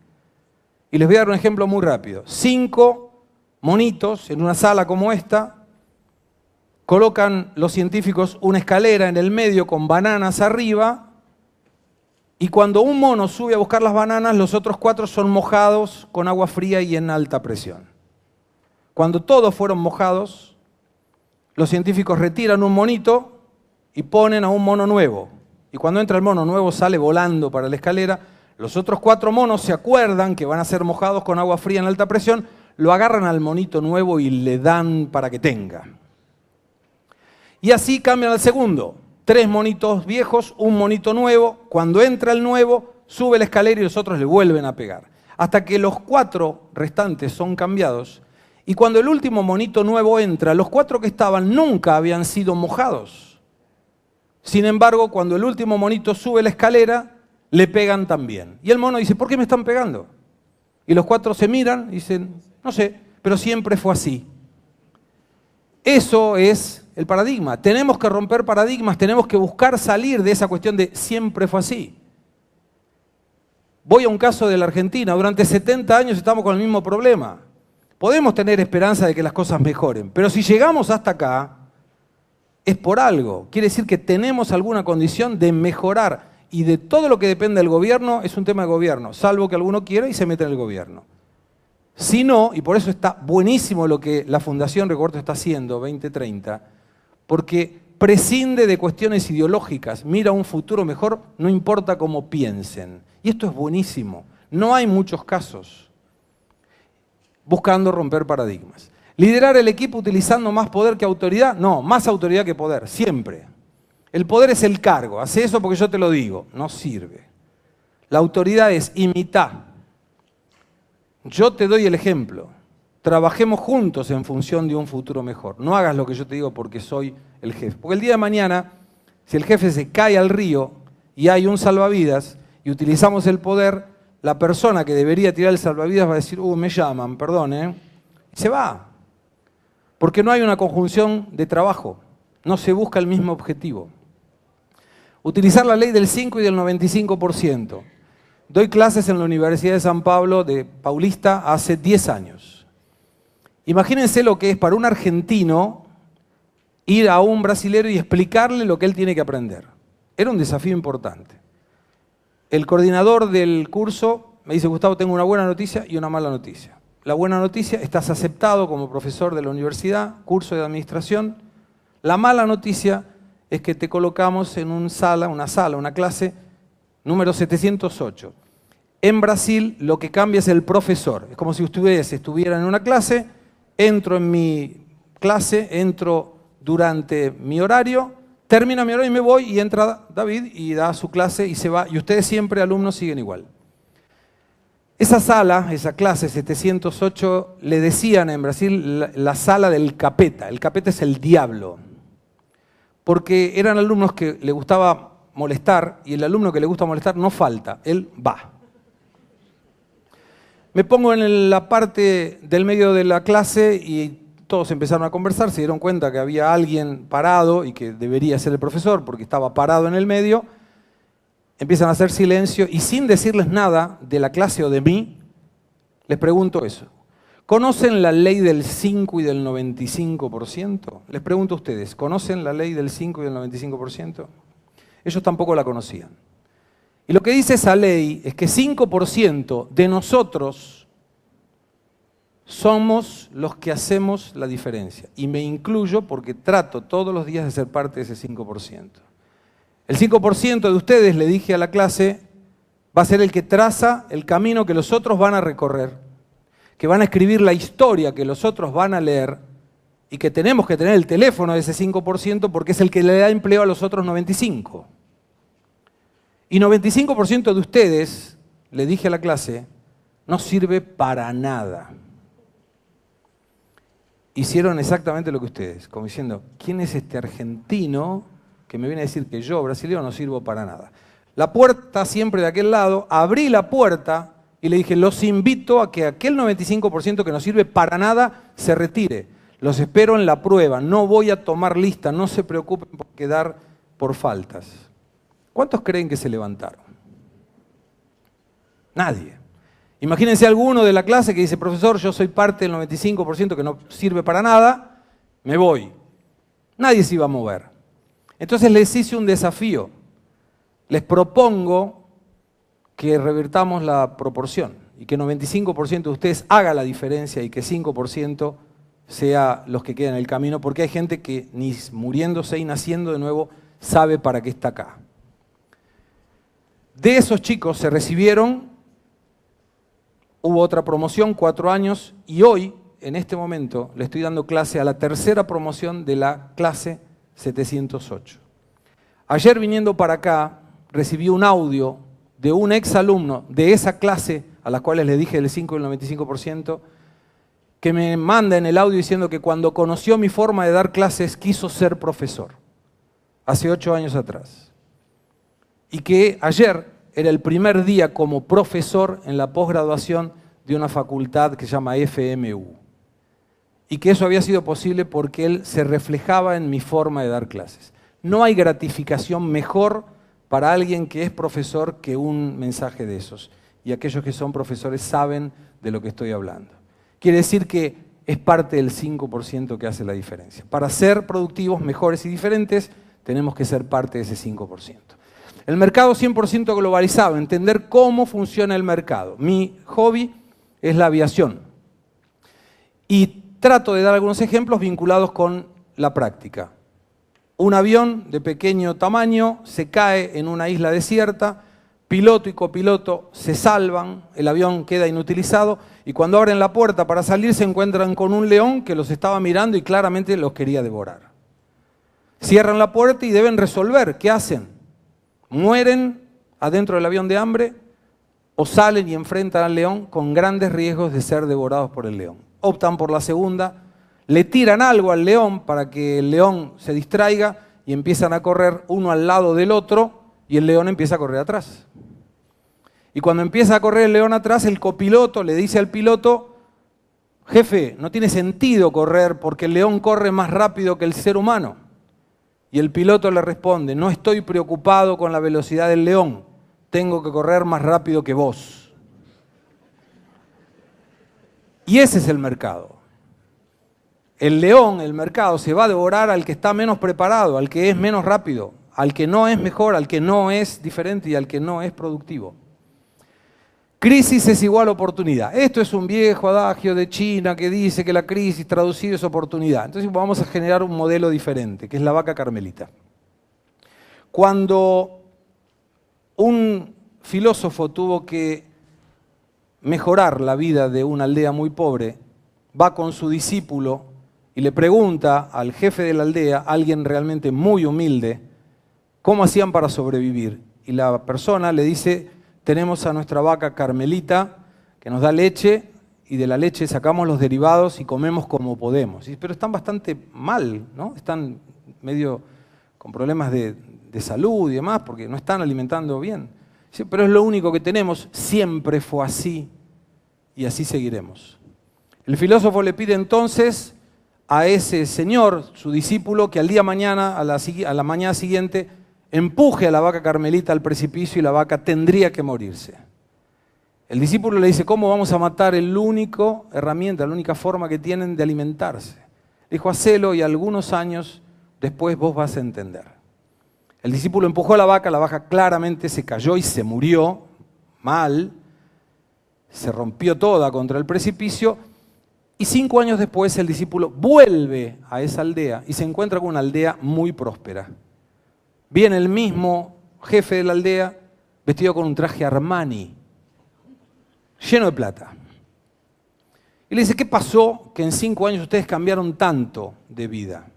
Y les voy a dar un ejemplo muy rápido. 5 monitos en una sala como esta, colocan los científicos una escalera en el medio con bananas arriba, y cuando un mono sube a buscar las bananas, los otros 4 son mojados con agua fría y en alta presión. Cuando todos fueron mojados, los científicos retiran un monito y ponen a un mono nuevo. Y cuando entra el mono nuevo sale volando para la escalera. Los otros 4 monos se acuerdan que van a ser mojados con agua fría en alta presión, lo agarran al monito nuevo y le dan para que tenga. Y así cambian al segundo. 3 monitos viejos, un monito nuevo. Cuando entra el nuevo, sube la escalera y los otros le vuelven a pegar. Hasta que los 4 restantes son cambiados. Y cuando el último monito nuevo entra, los 4 que estaban nunca habían sido mojados. Sin embargo, cuando el último monito sube la escalera, le pegan también. Y el mono dice, ¿por qué me están pegando? Y los 4 se miran y dicen, no sé, pero siempre fue así. Eso es el paradigma. Tenemos que romper paradigmas, tenemos que buscar salir de esa cuestión de siempre fue así. Voy a un caso de la Argentina. Durante 70 años estamos con el mismo problema. Podemos tener esperanza de que las cosas mejoren, pero si llegamos hasta acá, es por algo. Quiere decir que tenemos alguna condición de mejorar. Y de todo lo que depende del gobierno, es un tema de gobierno, salvo que alguno quiera y se meta en el gobierno. Si no, y por eso está buenísimo lo que la Fundación Rigoberto está haciendo, 2030, porque prescinde de cuestiones ideológicas, mira un futuro mejor, no importa cómo piensen. Y esto es buenísimo. No hay muchos casos buscando romper paradigmas. ¿Liderar el equipo utilizando más poder que autoridad? No, más autoridad que poder, siempre. El poder es el cargo, hace eso porque yo te lo digo, no sirve. La autoridad es imitar. Yo te doy el ejemplo. Trabajemos juntos en función de un futuro mejor. No hagas lo que yo te digo porque soy el jefe. Porque el día de mañana, si el jefe se cae al río y hay un salvavidas y utilizamos el poder, la persona que debería tirar el salvavidas va a decir, me llaman, perdón, y se va. Porque no hay una conjunción de trabajo. No se busca el mismo objetivo. Utilizar la ley del 5 y del 95%. Doy clases en la Universidad de San Pablo de Paulista hace 10 años. Imagínense lo que es para un argentino ir a un brasilero y explicarle lo que él tiene que aprender. Era un desafío importante. El coordinador del curso me dice, Gustavo, tengo una buena noticia y una mala noticia. La buena noticia, estás aceptado como profesor de la universidad, curso de administración. La mala noticia es que te colocamos en una clase número 708. En Brasil lo que cambia es el profesor. Es como si ustedes estuvieran en una clase, entro en mi clase, entro durante mi horario, termina mi horario y me voy y entra David y da su clase y se va. Y ustedes siempre, alumnos, siguen igual. Esa sala, esa clase 708, le decían en Brasil la sala del capeta. El capeta es el diablo. Porque eran alumnos que le gustaba molestar, y el alumno que le gusta molestar no falta, él va. Me pongo en la parte del medio de la clase y todos empezaron a conversar, se dieron cuenta que había alguien parado y que debería ser el profesor porque estaba parado en el medio. Empiezan a hacer silencio y sin decirles nada de la clase o de mí, les pregunto eso. ¿Conocen la ley del 5 y del 95%? Les pregunto a ustedes, ¿conocen la ley del 5 y del 95%? Ellos tampoco la conocían. Y lo que dice esa ley es que 5% de nosotros somos los que hacemos la diferencia. Y me incluyo porque trato todos los días de ser parte de ese 5%. El 5% de ustedes, le dije a la clase, va a ser el que traza el camino que los otros van a recorrer, que van a escribir la historia que los otros van a leer y que tenemos que tener el teléfono de ese 5% porque es el que le da empleo a los otros 95%. Y 95% de ustedes, le dije a la clase, no sirve para nada. Hicieron exactamente lo que ustedes, como diciendo, ¿quién es este argentino que me viene a decir que yo, brasileño, no sirvo para nada? La puerta está siempre de aquel lado, abrí la puerta y le dije, los invito a que aquel 95% que no sirve para nada se retire. Los espero en la prueba, no voy a tomar lista, no se preocupen por quedar por faltas. ¿Cuántos creen que se levantaron? Nadie. Imagínense alguno de la clase que dice, profesor, yo soy parte del 95% que no sirve para nada, me voy. Nadie se iba a mover. Entonces les hice un desafío. Les propongo que revertamos la proporción y que 95% de ustedes haga la diferencia y que 5% sea los que quedan en el camino, porque hay gente que ni muriéndose y naciendo de nuevo sabe para qué está acá. De esos chicos se recibieron, hubo otra promoción, 4 años, y hoy, en este momento, le estoy dando clase a la tercera promoción de la clase 708. Ayer viniendo para acá, recibí un audio de un exalumno de esa clase, a las cuales le dije del 5 y el 95%, que me manda en el audio diciendo que cuando conoció mi forma de dar clases quiso ser profesor, hace 8 años atrás. Y que ayer era el primer día como profesor en la posgraduación de una facultad que se llama FMU. Y que eso había sido posible porque él se reflejaba en mi forma de dar clases. No hay gratificación mejor para alguien que es profesor que un mensaje de esos. Y aquellos que son profesores saben de lo que estoy hablando. Quiere decir que es parte del 5% que hace la diferencia. Para ser productivos, mejores y diferentes, tenemos que ser parte de ese 5%. El mercado 100% globalizado, entender cómo funciona el mercado. Mi hobby es la aviación. Y trato de dar algunos ejemplos vinculados con la práctica. Un avión de pequeño tamaño se cae en una isla desierta, piloto y copiloto se salvan, el avión queda inutilizado y cuando abren la puerta para salir se encuentran con un león que los estaba mirando y claramente los quería devorar. Cierran la puerta y deben resolver, ¿qué hacen? ¿Mueren adentro del avión de hambre o salen y enfrentan al león con grandes riesgos de ser devorados por el león? Optan por la segunda, le tiran algo al león para que el león se distraiga y empiezan a correr uno al lado del otro y el león empieza a correr atrás. Y cuando empieza a correr el león atrás, el copiloto le dice al piloto, jefe, no tiene sentido correr porque el león corre más rápido que el ser humano. Y el piloto le responde, no estoy preocupado con la velocidad del león, tengo que correr más rápido que vos. Y ese es el mercado. El león, el mercado, se va a devorar al que está menos preparado, al que es menos rápido, al que no es mejor, al que no es diferente y al que no es productivo. Crisis es igual a oportunidad. Esto es un viejo adagio de China que dice que la crisis traducido es oportunidad. Entonces vamos a generar un modelo diferente, que es la vaca carmelita. Cuando un filósofo tuvo que mejorar la vida de una aldea muy pobre, va con su discípulo y le pregunta al jefe de la aldea, alguien realmente muy humilde, cómo hacían para sobrevivir. Y la persona le dice, tenemos a nuestra vaca carmelita que nos da leche y de la leche sacamos los derivados y comemos como podemos. Pero están bastante mal, ¿no? Están medio con problemas de salud y demás porque no están alimentando bien. Sí, pero es lo único que tenemos, siempre fue así y así seguiremos. El filósofo le pide entonces a ese señor, su discípulo, que al día mañana, a la mañana siguiente, empuje a la vaca carmelita al precipicio y la vaca tendría que morirse. El discípulo le dice, ¿cómo vamos a matar la única herramienta, la única forma que tienen de alimentarse? Dijo, hacelo y algunos años después vos vas a entender. El discípulo empujó a la vaca claramente se cayó y se murió mal, se rompió toda contra el precipicio y 5 años después el discípulo vuelve a esa aldea y se encuentra con una aldea muy próspera. Viene el mismo jefe de la aldea vestido con un traje Armani, lleno de plata. Y le dice, ¿qué pasó que en 5 años ustedes cambiaron tanto de vida?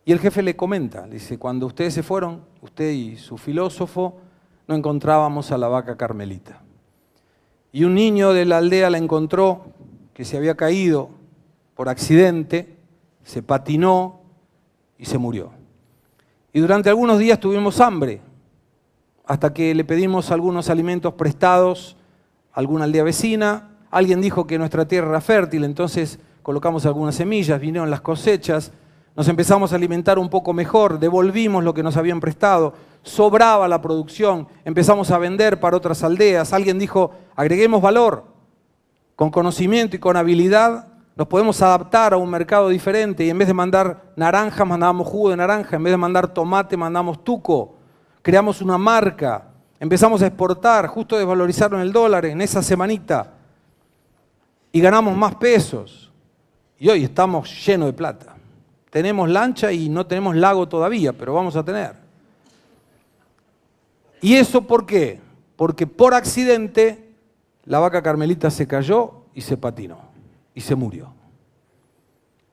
Y el jefe le comenta, le dice, cuando ustedes se fueron, usted y su filósofo, no encontrábamos a la vaca carmelita. Y un niño de la aldea la encontró, que se había caído por accidente, se patinó y se murió. Y durante algunos días tuvimos hambre, hasta que le pedimos algunos alimentos prestados a alguna aldea vecina. Alguien dijo que nuestra tierra era fértil, entonces colocamos algunas semillas, vinieron las cosechas, nos empezamos a alimentar un poco mejor, devolvimos lo que nos habían prestado, sobraba la producción, empezamos a vender para otras aldeas. Alguien dijo, agreguemos valor, con conocimiento y con habilidad nos podemos adaptar a un mercado diferente y en vez de mandar naranjas, mandábamos jugo de naranja, en vez de mandar tomate, mandamos tuco. Creamos una marca, empezamos a exportar, justo desvalorizaron el dólar en esa semanita y ganamos más pesos. Y hoy estamos llenos de plata. Tenemos lancha y no tenemos lago todavía, pero vamos a tener. ¿Y eso por qué? Porque por accidente la vaca Carmelita se cayó y se patinó y se murió.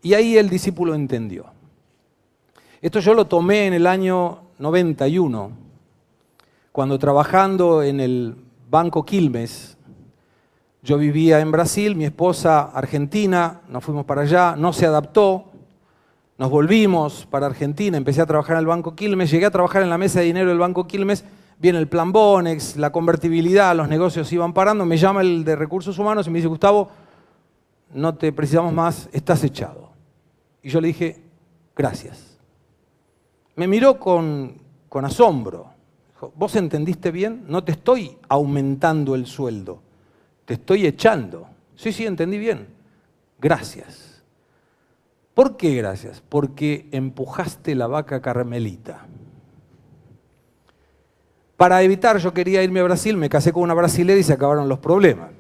Y ahí el discípulo entendió. Esto yo lo tomé en el año 91, cuando trabajando en el Banco Quilmes, yo vivía en Brasil, mi esposa argentina, nos fuimos para allá, no se adaptó, nos volvimos para Argentina, empecé a trabajar en el Banco Quilmes, llegué a trabajar en la mesa de dinero del Banco Quilmes, viene el plan Bonex, la convertibilidad, los negocios iban parando, me llama el de Recursos Humanos y me dice, Gustavo, no te precisamos más, estás echado. Y yo le dije, gracias. Me miró con asombro. Dijo, ¿vos entendiste bien? No te estoy aumentando el sueldo, te estoy echando. Sí, entendí bien. Gracias. ¿Por qué gracias? Porque empujaste la vaca Carmelita. Para evitar, yo quería irme a Brasil, me casé con una brasilera y se acabaron los problemas.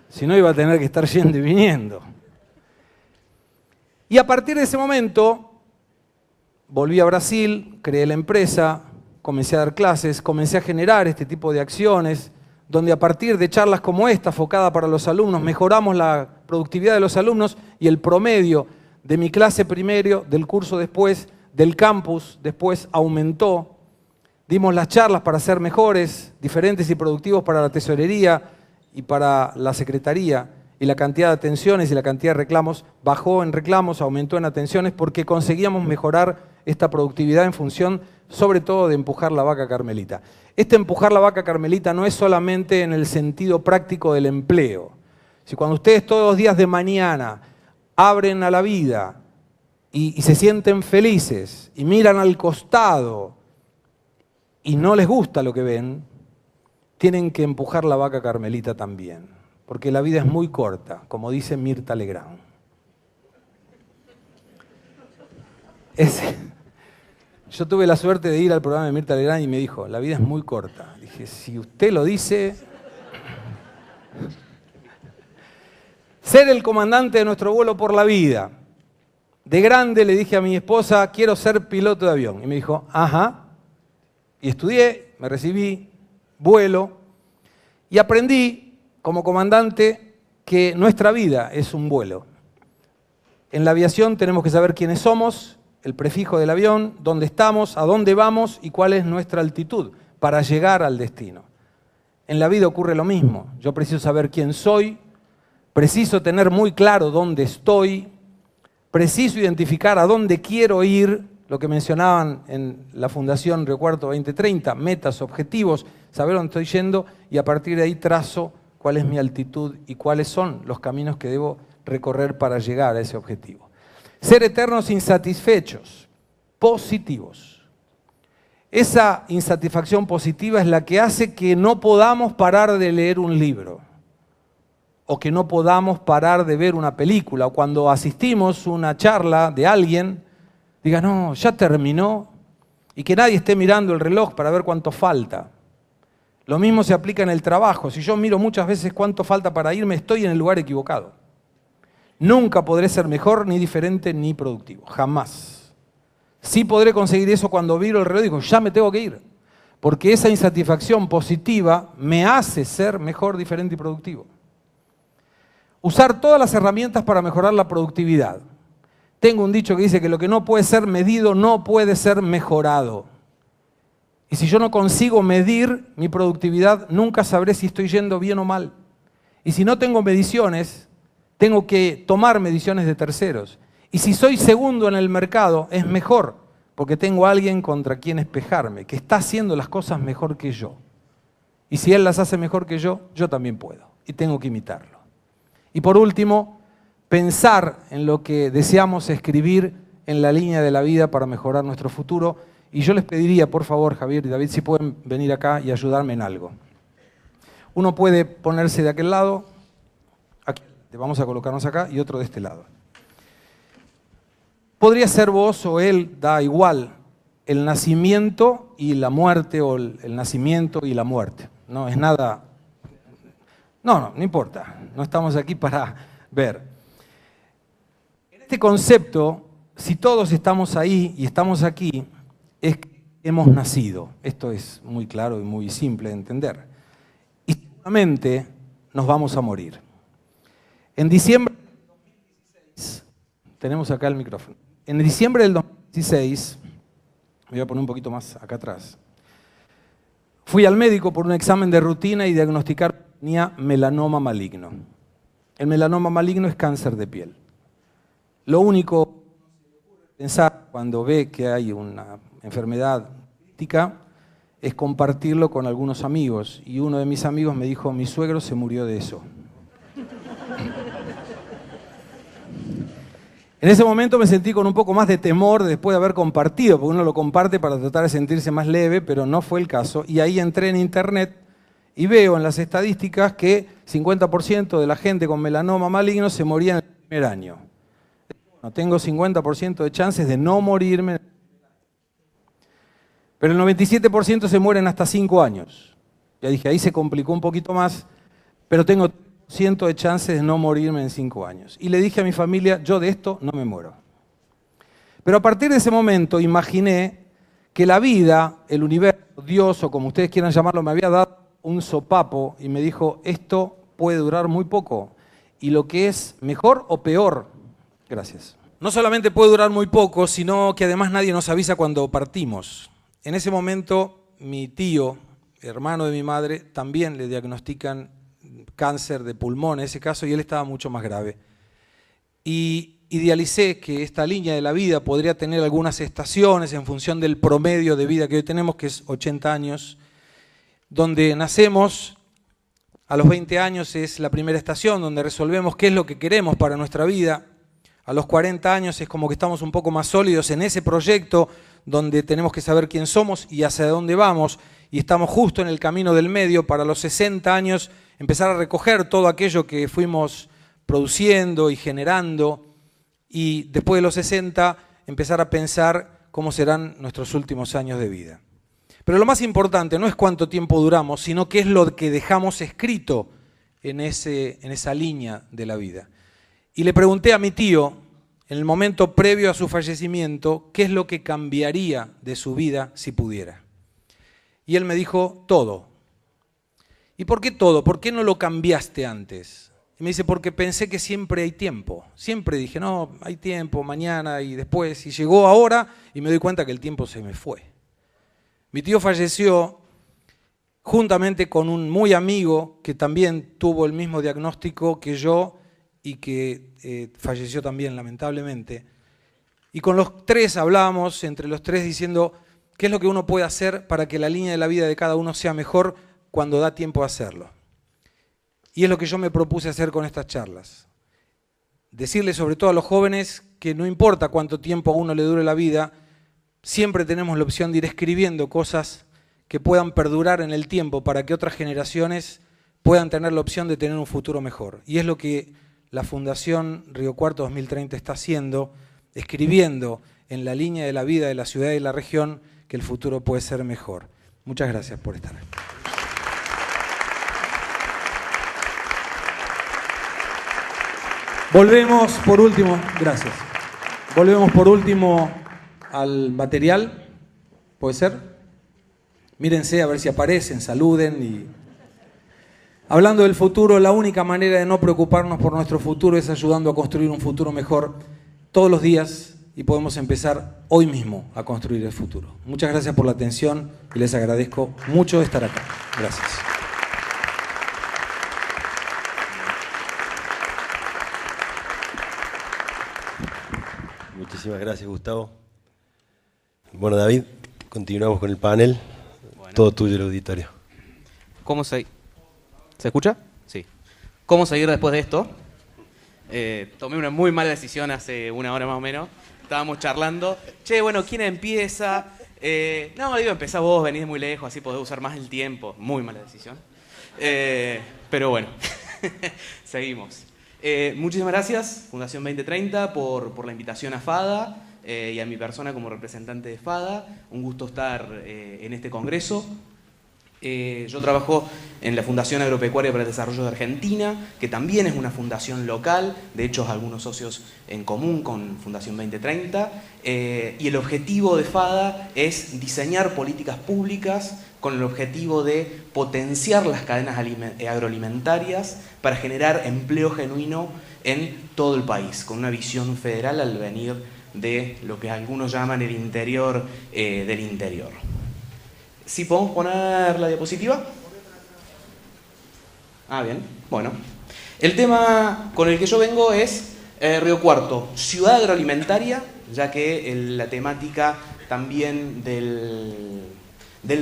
Si no, iba a tener que estar yendo y viniendo. Y a partir de ese momento, volví a Brasil, creé la empresa, comencé a dar clases, comencé a generar este tipo de acciones, donde a partir de charlas como esta, enfocada para los alumnos, mejoramos la productividad de los alumnos y el promedio de mi clase primero, del curso después, del campus después aumentó. Dimos las charlas para ser mejores, diferentes y productivos para la tesorería y para la secretaría, y la cantidad de atenciones y la cantidad de reclamos bajó en reclamos, aumentó en atenciones, porque conseguíamos mejorar esta productividad en función, sobre todo, de empujar la vaca Carmelita. Este empujar la vaca Carmelita no es solamente en el sentido práctico del empleo. Si cuando ustedes todos los días de mañana abren a la vida y se sienten felices y miran al costado y no les gusta lo que ven, tienen que empujar la vaca Carmelita también, porque la vida es muy corta, como dice Mirta Legrand. Yo tuve la suerte de ir al programa de Mirta Legrand y me dijo, la vida es muy corta. Dije, si usted lo dice... Ser el comandante de nuestro vuelo por la vida. De grande le dije a mi esposa, quiero ser piloto de avión. Y me dijo, ajá. Y estudié, me recibí, vuelo, y aprendí como comandante que nuestra vida es un vuelo. En la aviación tenemos que saber quiénes somos, el prefijo del avión, dónde estamos, a dónde vamos y cuál es nuestra altitud para llegar al destino. En la vida ocurre lo mismo. Yo preciso saber quién soy, preciso tener muy claro dónde estoy, preciso identificar a dónde quiero ir, lo que mencionaban en la Fundación Río Cuarto 2030, metas, objetivos, saber dónde estoy yendo y a partir de ahí trazo cuál es mi altitud y cuáles son los caminos que debo recorrer para llegar a ese objetivo. Ser eternos insatisfechos, positivos. Esa insatisfacción positiva es la que hace que no podamos parar de leer un libro o que no podamos parar de ver una película o cuando asistimos a una charla de alguien, diga, no, ya terminó, y que nadie esté mirando el reloj para ver cuánto falta. Lo mismo se aplica en el trabajo. Si yo miro muchas veces cuánto falta para irme, estoy en el lugar equivocado. Nunca podré ser mejor, ni diferente, ni productivo. Jamás. Sí podré conseguir eso cuando miro el reloj y digo, ya me tengo que ir. Porque esa insatisfacción positiva me hace ser mejor, diferente y productivo. Usar todas las herramientas para mejorar la productividad. Tengo un dicho que dice que lo que no puede ser medido no puede ser mejorado. Y si yo no consigo medir mi productividad, nunca sabré si estoy yendo bien o mal. Y si no tengo mediciones, tengo que tomar mediciones de terceros. Y si soy segundo en el mercado, es mejor, porque tengo a alguien contra quien espejarme, que está haciendo las cosas mejor que yo. Y si él las hace mejor que yo también puedo, y tengo que imitarlo. Y por último, pensar en lo que deseamos escribir en la línea de la vida para mejorar nuestro futuro. Y yo les pediría, por favor, Javier y David, si pueden venir acá y ayudarme en algo. Uno puede ponerse de aquel lado, aquí, vamos a colocarnos acá, y otro de este lado. Podría ser vos o él, da igual, el nacimiento y la muerte, o el nacimiento y la muerte. No es nada... No importa, no estamos aquí para ver. En este concepto, si todos estamos ahí y estamos aquí, es que hemos nacido. Esto es muy claro y muy simple de entender. Y seguramente nos vamos a morir. En diciembre del 2016, tenemos acá el micrófono. En diciembre del 2016, me voy a poner un poquito más acá atrás, fui al médico por un examen de rutina y diagnosticaron que tenía melanoma maligno. El melanoma maligno es cáncer de piel. Lo único que pensar cuando ve que hay una enfermedad crítica es compartirlo con algunos amigos. Y uno de mis amigos me dijo, mi suegro se murió de eso. En ese momento me sentí con un poco más de temor después de haber compartido, porque uno lo comparte para tratar de sentirse más leve, pero no fue el caso. Y ahí entré en internet y veo en las estadísticas que 50% de la gente con melanoma maligno se moría en el primer año. No tengo 50% de chances de no morirme. Pero el 97% se mueren hasta 5 años. Ya dije, ahí se complicó un poquito más, pero tengo 100% de chances de no morirme en 5 años. Y le dije a mi familia, yo de esto no me muero. Pero a partir de ese momento imaginé que la vida, el universo, Dios o como ustedes quieran llamarlo, me había dado un sopapo y me dijo, esto puede durar muy poco. Y lo que es mejor o peor, gracias. No solamente puede durar muy poco, sino que además nadie nos avisa cuando partimos. En ese momento, mi tío, hermano de mi madre, también le diagnostican cáncer de pulmón en ese caso, y él estaba mucho más grave. Y idealicé que esta línea de la vida podría tener algunas estaciones en función del promedio de vida que hoy tenemos, que es 80 años, donde nacemos, a los 20 años es la primera estación, donde resolvemos qué es lo que queremos para nuestra vida. A los 40 años es como que estamos un poco más sólidos en ese proyecto, donde tenemos que saber quién somos y hacia dónde vamos, y estamos justo en el camino del medio para los 60 años empezar a recoger todo aquello que fuimos produciendo y generando, y después de los 60 empezar a pensar cómo serán nuestros últimos años de vida. Pero lo más importante no es cuánto tiempo duramos, sino qué es lo que dejamos escrito en esa línea de la vida. Y le pregunté a mi tío, en el momento previo a su fallecimiento, qué es lo que cambiaría de su vida si pudiera. Y él me dijo, todo. ¿Y por qué todo? ¿Por qué no lo cambiaste antes? Y me dice, porque pensé que siempre hay tiempo. Siempre dije, no, hay tiempo, mañana y después. Y llegó ahora y me doy cuenta que el tiempo se me fue. Mi tío falleció juntamente con un muy amigo que también tuvo el mismo diagnóstico que yo y que falleció también, lamentablemente. Y con los tres hablábamos, entre los tres, diciendo qué es lo que uno puede hacer para que la línea de la vida de cada uno sea mejor cuando da tiempo a hacerlo. Y es lo que yo me propuse hacer con estas charlas. Decirle sobre todo a los jóvenes que no importa cuánto tiempo a uno le dure la vida, siempre tenemos la opción de ir escribiendo cosas que puedan perdurar en el tiempo para que otras generaciones puedan tener la opción de tener un futuro mejor. Y es lo que la Fundación Río Cuarto 2030 está haciendo, escribiendo en la línea de la vida de la ciudad y la región que el futuro puede ser mejor. Muchas gracias por estar aquí. Volvemos por último, gracias. Volvemos por último al material, ¿puede ser? Mírense a ver si aparecen, saluden y... Hablando del futuro, la única manera de no preocuparnos por nuestro futuro es ayudando a construir un futuro mejor todos los días y podemos empezar hoy mismo a construir el futuro. Muchas gracias por la atención y les agradezco mucho estar acá. Gracias. Muchísimas gracias, Gustavo. Bueno, David, continuamos con el panel. Bueno. Todo tuyo el auditorio. ¿Cómo se escucha? Sí. ¿Cómo seguir después de esto? Tomé una muy mala decisión hace una hora más o menos. Estábamos charlando. Che, bueno, ¿quién empieza? No, digo, empezá vos, venís muy lejos, así podés usar más el tiempo. Muy mala decisión. Pero bueno, seguimos. Muchísimas gracias, Fundación 2030, por la invitación a FADA y a mi persona como representante de FADA. Un gusto estar en este congreso. Yo trabajo en la Fundación Agropecuaria para el Desarrollo de Argentina, que también es una fundación local, de hecho algunos socios en común con Fundación 2030, y el objetivo de FADA es diseñar políticas públicas con el objetivo de potenciar las cadenas agroalimentarias para generar empleo genuino en todo el país, con una visión federal al venir de lo que algunos llaman el interior del interior. ¿Sí podemos poner la diapositiva? Ah, bien. Bueno. El tema con el que yo vengo es Río Cuarto, ciudad agroalimentaria, ya que la temática también del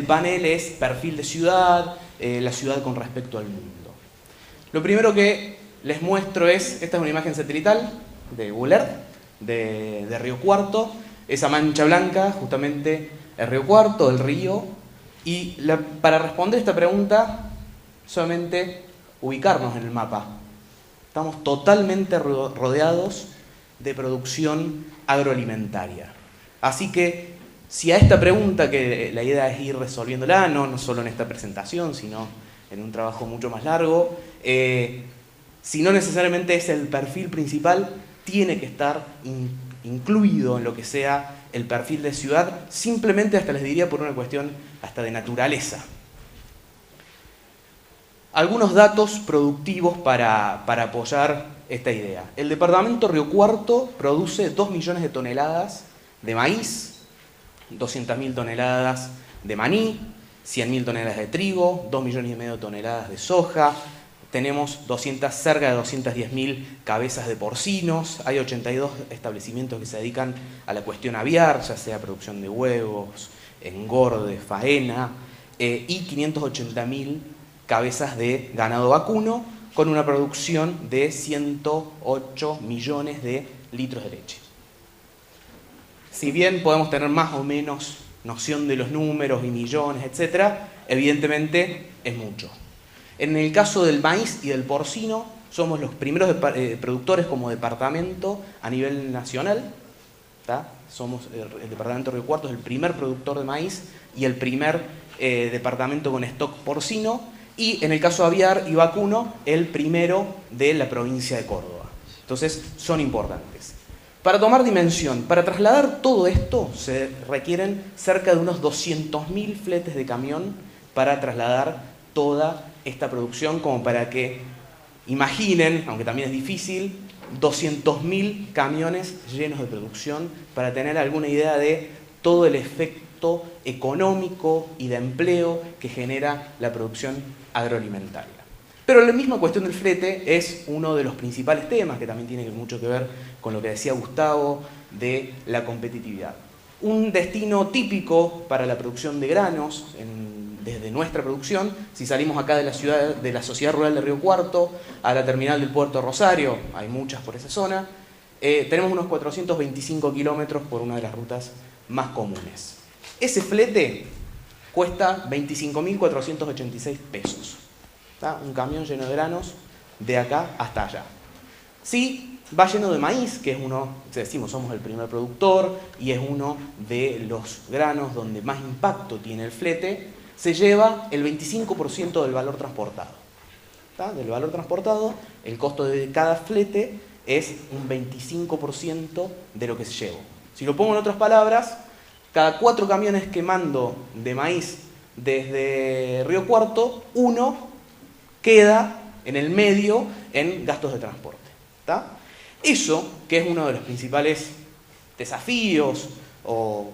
panel es perfil de ciudad, la ciudad con respecto al mundo. Lo primero que les muestro esta es una imagen satelital de Google Earth, de Río Cuarto. Esa mancha blanca justamente es Río Cuarto, el río. Y para responder esta pregunta, solamente ubicarnos en el mapa. Estamos totalmente rodeados de producción agroalimentaria. Así que, si a esta pregunta, que la idea es ir resolviéndola, no solo en esta presentación, sino en un trabajo mucho más largo, si no necesariamente es el perfil principal, tiene que estar incluido en lo que sea el perfil de ciudad, simplemente hasta les diría por una cuestión hasta de naturaleza. Algunos datos productivos para apoyar esta idea. El departamento Río Cuarto produce 2 millones de toneladas de maíz, 200.000 toneladas de maní, 100.000 toneladas de trigo, 2,5 millones de toneladas de soja. Tenemos cerca de 210.000 cabezas de porcinos. Hay 82 establecimientos que se dedican a la cuestión aviar, ya sea producción de huevos, engorde, faena, y 580.000 cabezas de ganado vacuno, con una producción de 108 millones de litros de leche. Si bien podemos tener más o menos noción de los números y millones, etc., evidentemente es mucho. En el caso del maíz y del porcino, somos los primeros productores como departamento a nivel nacional. Somos el departamento de Río Cuarto es el primer productor de maíz y el primer departamento con stock porcino. Y en el caso aviar y vacuno, el primero de la provincia de Córdoba. Entonces, son importantes. Para tomar dimensión, para trasladar todo esto, se requieren cerca de unos 200.000 fletes de camión para trasladar toda esta producción, como para que imaginen, aunque también es difícil, 200.000 camiones llenos de producción para tener alguna idea de todo el efecto económico y de empleo que genera la producción agroalimentaria. Pero la misma cuestión del flete es uno de los principales temas que también tiene mucho que ver con lo que decía Gustavo de la competitividad. Un destino típico para la producción de granos desde nuestra producción, si salimos acá de la sociedad rural de Río Cuarto a la terminal del puerto Rosario, hay muchas por esa zona, tenemos unos 425 kilómetros por una de las rutas más comunes. Ese flete cuesta 25.486 pesos. Un camión lleno de granos de acá hasta allá. Si va lleno de maíz, que es decimos, somos el primer productor y es uno de los granos donde más impacto tiene el flete, se lleva el 25% del valor transportado. Del valor transportado, el costo de cada flete es un 25% de lo que se llevó. Si lo pongo en otras palabras, cada 4 camiones que mando de maíz desde Río Cuarto, uno queda en el medio en gastos de transporte. Eso, que es uno de los principales desafíos o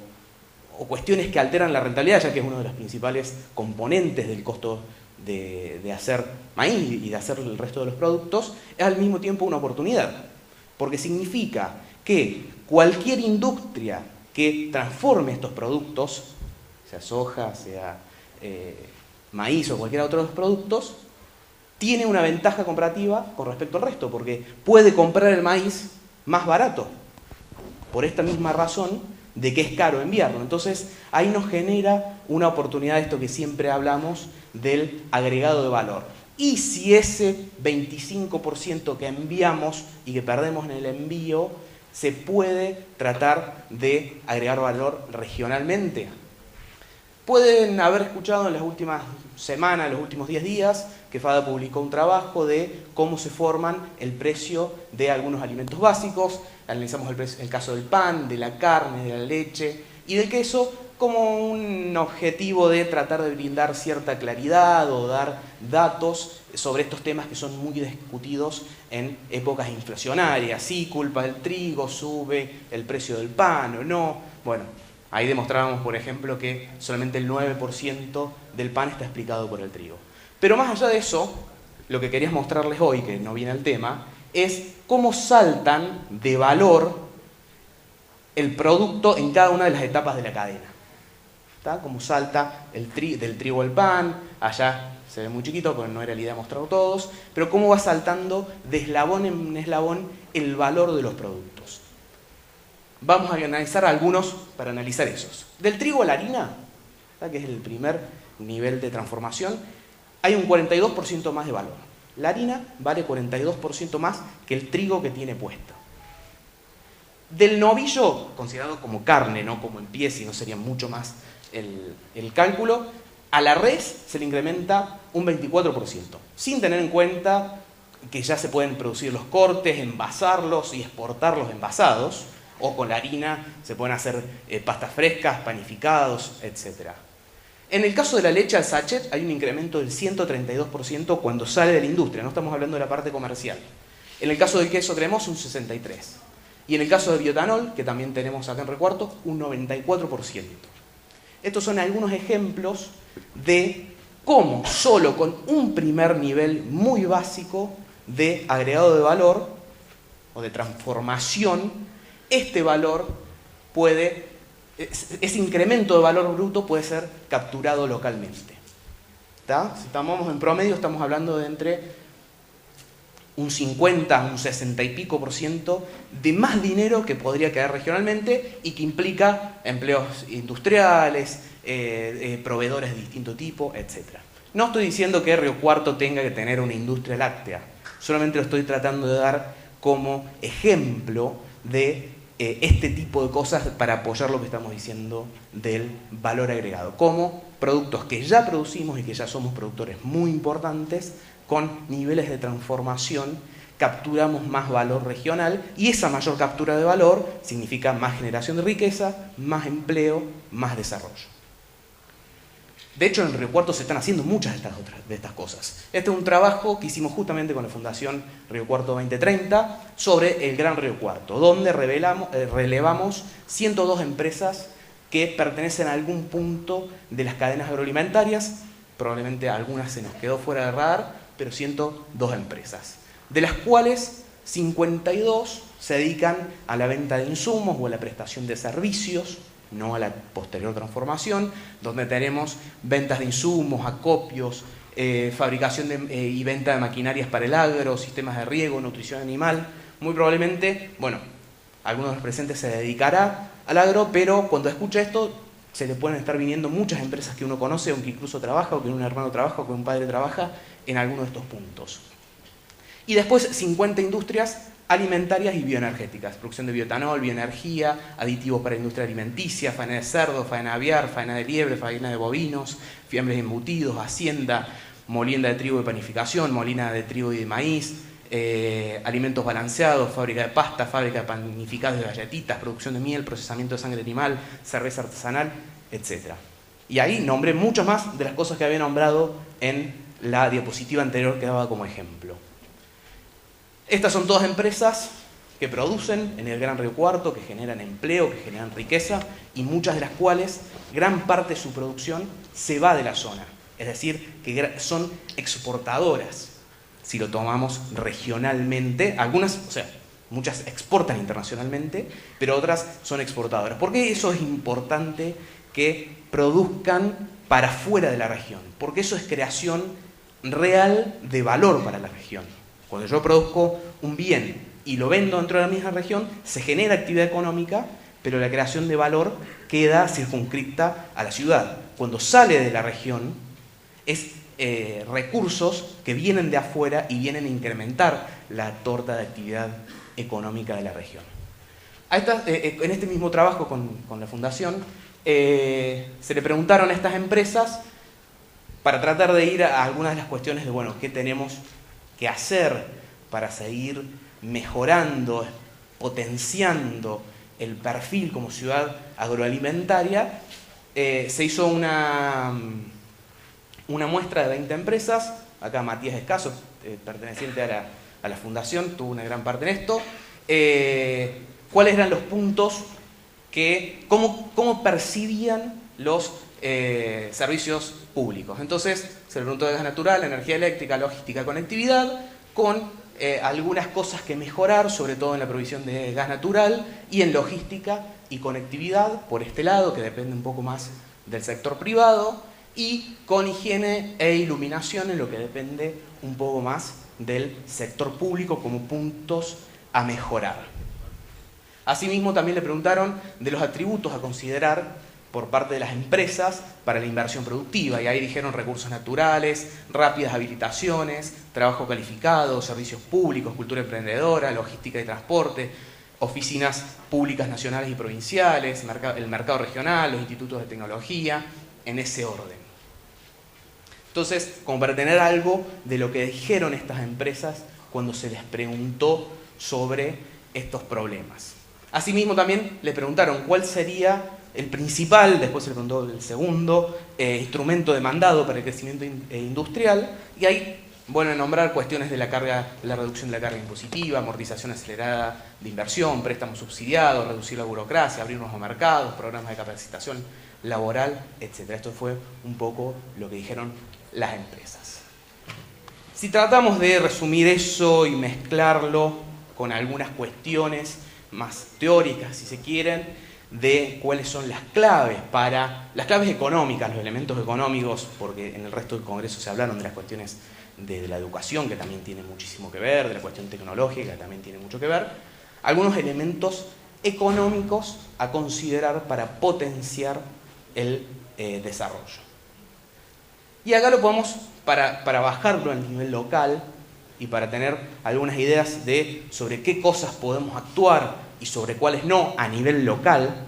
cuestiones que alteran la rentabilidad, ya que es uno de los principales componentes del costo de hacer maíz y de hacer el resto de los productos, es al mismo tiempo una oportunidad, porque significa que cualquier industria que transforme estos productos, sea soja, sea maíz o cualquier otro de los productos, tiene una ventaja comparativa con respecto al resto, porque puede comprar el maíz más barato, por esta misma razón de que es caro enviarlo. Entonces, ahí nos genera una oportunidad de esto que siempre hablamos del agregado de valor. Y si ese 25% que enviamos y que perdemos en el envío, se puede tratar de agregar valor regionalmente. Pueden haber escuchado en las últimas semanas, en los últimos 10 días, que FADA publicó un trabajo de cómo se forman el precio de algunos alimentos básicos. Analizamos el caso del pan, de la carne, de la leche y del queso como un objetivo de tratar de brindar cierta claridad o dar datos sobre estos temas que son muy discutidos en épocas inflacionarias. Sí, culpa del trigo, sube el precio del pan o no. Bueno, ahí demostrábamos, por ejemplo, que solamente el 9% del pan está explicado por el trigo. Pero más allá de eso, lo que quería mostrarles hoy, que no viene al tema, es cómo saltan de valor el producto en cada una de las etapas de la cadena. ¿Está? Cómo salta del trigo al pan, allá se ve muy chiquito porque no era la idea mostrarlo todos, pero cómo va saltando de eslabón en eslabón el valor de los productos. Vamos a analizar algunos para analizar esos. Del trigo a la harina, ¿está? Que es el primer nivel de transformación, hay un 42% más de valor. La harina vale 42% más que el trigo que tiene puesto. Del novillo, considerado como carne, no como en pie, sino sería mucho más el cálculo, a la res se le incrementa un 24%, sin tener en cuenta que ya se pueden producir los cortes, envasarlos y exportarlos envasados, o con la harina se pueden hacer pastas frescas, panificados, etc. En el caso de la leche al sachet hay un incremento del 132% cuando sale de la industria, no estamos hablando de la parte comercial. En el caso del queso cremoso, un 63%. Y en el caso de bioetanol, que también tenemos acá en Recuarto, un 94%. Estos son algunos ejemplos de cómo solo con un primer nivel muy básico de agregado de valor o de transformación, este valor puede, ese incremento de valor bruto puede ser capturado localmente. ¿Está? Si estamos en promedio, estamos hablando de entre un 50, un 60 y pico % de más dinero que podría caer regionalmente y que implica empleos industriales, proveedores de distinto tipo, etc. No estoy diciendo que Río Cuarto tenga que tener una industria láctea, solamente lo estoy tratando de dar como ejemplo de este tipo de cosas para apoyar lo que estamos diciendo del valor agregado, como productos que ya producimos y que ya somos productores muy importantes, con niveles de transformación capturamos más valor regional y esa mayor captura de valor significa más generación de riqueza, más empleo, más desarrollo. De hecho, en Río Cuarto se están haciendo muchas de estas cosas. Este es un trabajo que hicimos justamente con la Fundación Río Cuarto 2030 sobre el Gran Río Cuarto, donde relevamos 102 empresas que pertenecen a algún punto de las cadenas agroalimentarias. Probablemente algunas se nos quedó fuera de radar, pero 102 empresas, de las cuales 52 se dedican a la venta de insumos o a la prestación de servicios, no a la posterior transformación, donde tenemos ventas de insumos, acopios, fabricación y venta de maquinarias para el agro, sistemas de riego, nutrición animal. Muy probablemente, bueno, algunos de los presentes se dedicará al agro, pero cuando escucha esto se le pueden estar viniendo muchas empresas que uno conoce, aunque incluso trabaja, o que un hermano trabaja, o que un padre trabaja en alguno de estos puntos. Y después 50 industrias alimentarias y bioenergéticas, producción de bioetanol, bioenergía, aditivos para industria alimenticia, faena de cerdo, faena aviar, faena de liebre, faena de bovinos, fiambres y embutidos, hacienda, molienda de trigo y panificación, molina de trigo y de maíz, alimentos balanceados, fábrica de pasta, fábrica de panificados de galletitas, producción de miel, procesamiento de sangre animal, cerveza artesanal, etc. Y ahí nombré muchas más de las cosas que había nombrado en la diapositiva anterior que daba como ejemplo. Estas son todas empresas que producen en el Gran Río Cuarto, que generan empleo, que generan riqueza, y muchas de las cuales, gran parte de su producción se va de la zona. Es decir, que son exportadoras, si lo tomamos regionalmente. Algunas, o sea, muchas exportan internacionalmente, pero otras son exportadoras. ¿Por qué eso es importante que produzcan para fuera de la región? Porque eso es creación real de valor para la región. Cuando yo produzco un bien y lo vendo dentro de la misma región, se genera actividad económica, pero la creación de valor queda circunscripta a la ciudad. Cuando sale de la región, es recursos que vienen de afuera y vienen a incrementar la torta de actividad económica de la región. En este mismo trabajo con la Fundación, se le preguntaron a estas empresas para tratar de ir a algunas de las cuestiones de, bueno, ¿qué tenemos que hacer para seguir mejorando, potenciando el perfil como ciudad agroalimentaria? Se hizo una muestra de 20 empresas. Acá Matías Escaso, perteneciente a la Fundación, tuvo una gran parte en esto. ¿Cuáles eran los puntos cómo percibían los servicios públicos? Entonces, se le preguntó de gas natural, energía eléctrica, logística, conectividad, con algunas cosas que mejorar, sobre todo en la provisión de gas natural y en logística y conectividad, por este lado, que depende un poco más del sector privado, y con higiene e iluminación, en lo que depende un poco más del sector público como puntos a mejorar. Asimismo, también le preguntaron de los atributos a considerar por parte de las empresas para la inversión productiva, y ahí dijeron recursos naturales, rápidas habilitaciones, trabajo calificado, servicios públicos, cultura emprendedora, logística y transporte, oficinas públicas nacionales y provinciales, el mercado regional, los institutos de tecnología, en ese orden. Entonces, como para tener algo de lo que dijeron estas empresas cuando se les preguntó sobre estos problemas. Asimismo, también le preguntaron cuál sería el principal, después se le preguntó el segundo, instrumento demandado para el crecimiento industrial, y ahí, bueno, nombrar cuestiones de la reducción de la carga impositiva, amortización acelerada de inversión, préstamos subsidiados, reducir la burocracia, abrir nuevos mercados, programas de capacitación laboral, etc. Esto fue un poco lo que dijeron las empresas. Si tratamos de resumir eso y mezclarlo con algunas cuestiones más teóricas, si se quieren, de cuáles son las claves económicas, los elementos económicos, porque en el resto del Congreso se hablaron de las cuestiones de la educación, que también tiene muchísimo que ver, de la cuestión tecnológica, que también tiene mucho que ver, algunos elementos económicos a considerar para potenciar el desarrollo. Y acá lo podemos, para bajarlo al nivel local y para tener algunas ideas sobre qué cosas podemos actuar y sobre cuáles no a nivel local,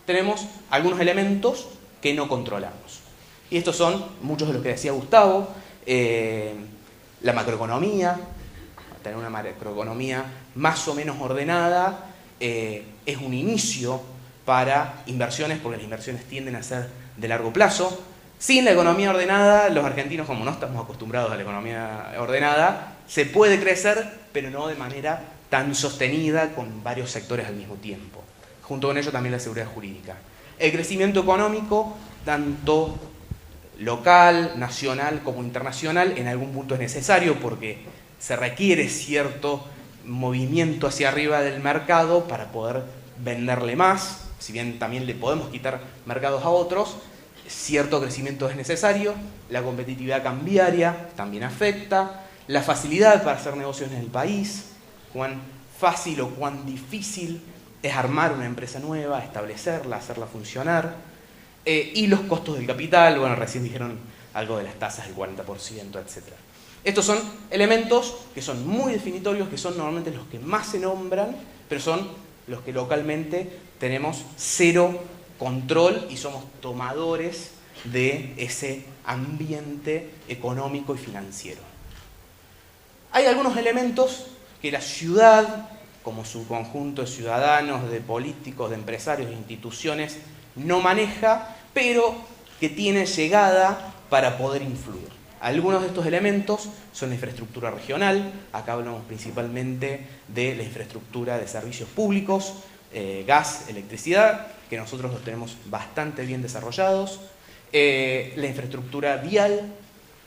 tenemos algunos elementos que no controlamos. Y estos son muchos de los que decía Gustavo, la macroeconomía. Tener una macroeconomía más o menos ordenada es un inicio para inversiones, porque las inversiones tienden a ser de largo plazo. Sin la economía ordenada, los argentinos, como no estamos acostumbrados a la economía ordenada, se puede crecer, pero no de manera tan sostenida con varios sectores al mismo tiempo. Junto con ello también la seguridad jurídica. El crecimiento económico, tanto local, nacional como internacional, en algún punto es necesario porque se requiere cierto movimiento hacia arriba del mercado para poder venderle más, si bien también le podemos quitar mercados a otros. Cierto crecimiento es necesario, la competitividad cambiaria también afecta, la facilidad para hacer negocios en el país, cuán fácil o cuán difícil es armar una empresa nueva, establecerla, hacerla funcionar, y los costos del capital, bueno, recién dijeron algo de las tasas del 40%, etc. Estos son elementos que son muy definitorios, que son normalmente los que más se nombran, pero son los que localmente tenemos cero control y somos tomadores de ese ambiente económico y financiero. Hay algunos elementos que la ciudad, como su conjunto de ciudadanos, de políticos, de empresarios, de instituciones, no maneja, pero que tiene llegada para poder influir. Algunos de estos elementos son la infraestructura regional. Acá hablamos principalmente de la infraestructura de servicios públicos, gas, electricidad, que nosotros los tenemos bastante bien desarrollados, la infraestructura vial,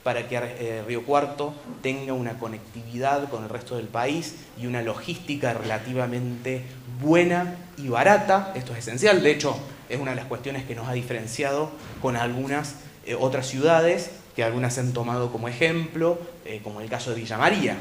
para que Río Cuarto tenga una conectividad con el resto del país y una logística relativamente buena y barata. Esto es esencial, de hecho es una de las cuestiones que nos ha diferenciado con algunas otras ciudades, que algunas se han tomado como ejemplo, como el caso de Villa María.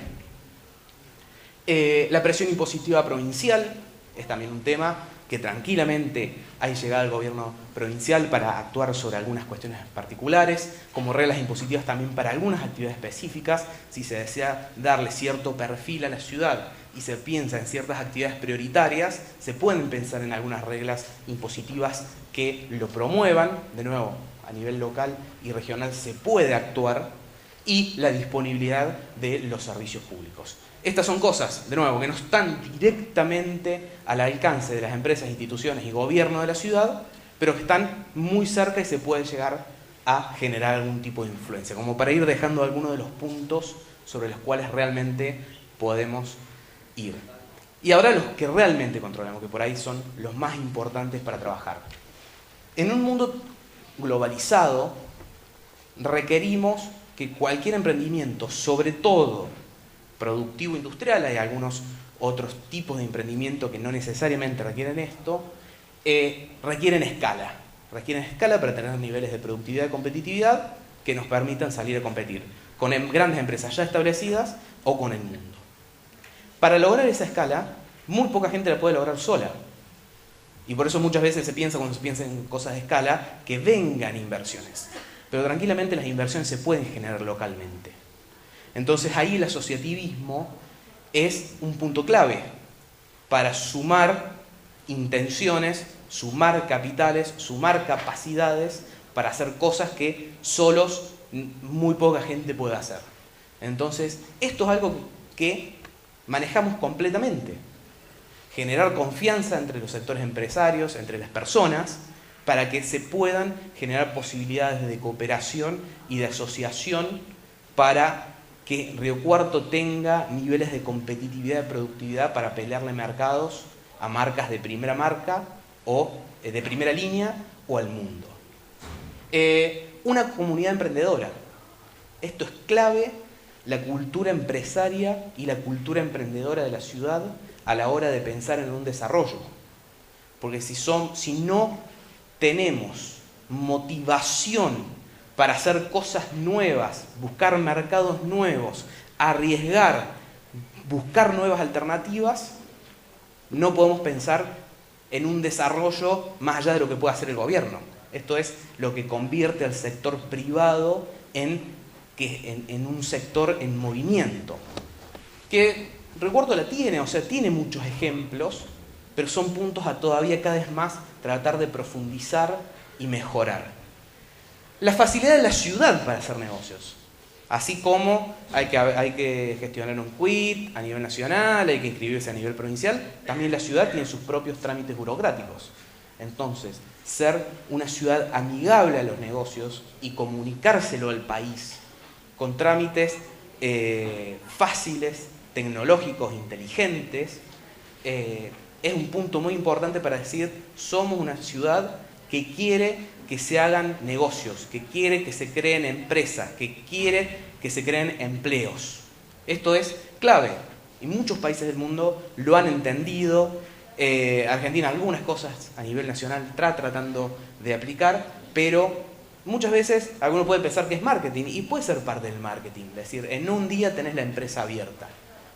La presión impositiva provincial es también un tema que tranquilamente hay llegado al gobierno provincial para actuar sobre algunas cuestiones particulares, como reglas impositivas también para algunas actividades específicas. Si se desea darle cierto perfil a la ciudad y se piensa en ciertas actividades prioritarias, se pueden pensar en algunas reglas impositivas que lo promuevan. De nuevo, a nivel local y regional se puede actuar, y la disponibilidad de los servicios públicos. Estas son cosas, de nuevo, que no están directamente al alcance de las empresas, instituciones y gobierno de la ciudad, pero que están muy cerca y se puede llegar a generar algún tipo de influencia, como para ir dejando algunos de los puntos sobre los cuales realmente podemos ir. Y ahora los que realmente controlamos, que por ahí son los más importantes para trabajar. En un mundo globalizado, requerimos que cualquier emprendimiento, sobre todo productivo industrial, hay algunos otros tipos de emprendimiento que no necesariamente requieren esto, requieren escala. Requieren escala para tener niveles de productividad y competitividad que nos permitan salir a competir con grandes empresas ya establecidas o con el mundo. Para lograr esa escala, muy poca gente la puede lograr sola. Y por eso muchas veces se piensa, cuando se piensa en cosas de escala, que vengan inversiones. Pero tranquilamente las inversiones se pueden generar localmente. Entonces ahí el asociativismo es un punto clave para sumar intenciones, sumar capitales, sumar capacidades para hacer cosas que solos muy poca gente puede hacer. Entonces esto es algo que manejamos completamente. Generar confianza entre los sectores empresarios, entre las personas, para que se puedan generar posibilidades de cooperación y de asociación para que Río Cuarto tenga niveles de competitividad y productividad para pelearle mercados a marcas de primera marca o de primera línea o al mundo. Una comunidad emprendedora. Esto es clave, la cultura empresaria y la cultura emprendedora de la ciudad a la hora de pensar en un desarrollo. Porque si no tenemos motivación para hacer cosas nuevas, buscar mercados nuevos, arriesgar, buscar nuevas alternativas, no podemos pensar en un desarrollo más allá de lo que pueda hacer el gobierno. Esto es lo que convierte al sector privado en un sector en movimiento. Que Río Cuarto la tiene, o sea, tiene muchos ejemplos, pero son puntos a todavía cada vez más tratar de profundizar y mejorar. La facilidad de la ciudad para hacer negocios. Así como hay que gestionar un quit a nivel nacional, hay que inscribirse a nivel provincial, también la ciudad tiene sus propios trámites burocráticos. Entonces, ser una ciudad amigable a los negocios y comunicárselo al país con trámites fáciles, tecnológicos, inteligentes, es un punto muy importante para decir, somos una ciudad que quiere que se hagan negocios, que quiere que se creen empresas, que quiere que se creen empleos. Esto es clave y muchos países del mundo lo han entendido. Argentina algunas cosas a nivel nacional está tratando de aplicar, pero muchas veces alguno puede pensar que es marketing y puede ser parte del marketing, es decir, en un día tenés la empresa abierta,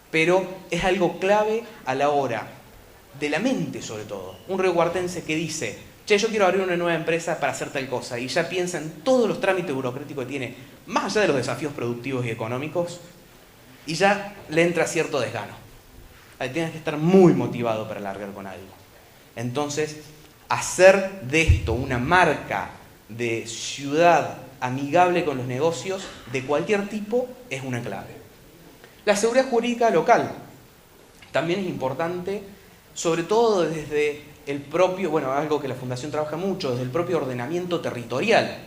pero es algo clave a la hora de la mente sobre todo. Un riocuartense que dice, che, yo quiero abrir una nueva empresa para hacer tal cosa, y ya piensa en todos los trámites burocráticos que tiene, más allá de los desafíos productivos y económicos, y ya le entra cierto desgano. Ahí tienes que estar muy motivado para largar con algo. Entonces, hacer de esto una marca de ciudad amigable con los negocios de cualquier tipo es una clave. La seguridad jurídica local también es importante, sobre todo desde el propio, algo que la Fundación trabaja mucho, desde el propio ordenamiento territorial,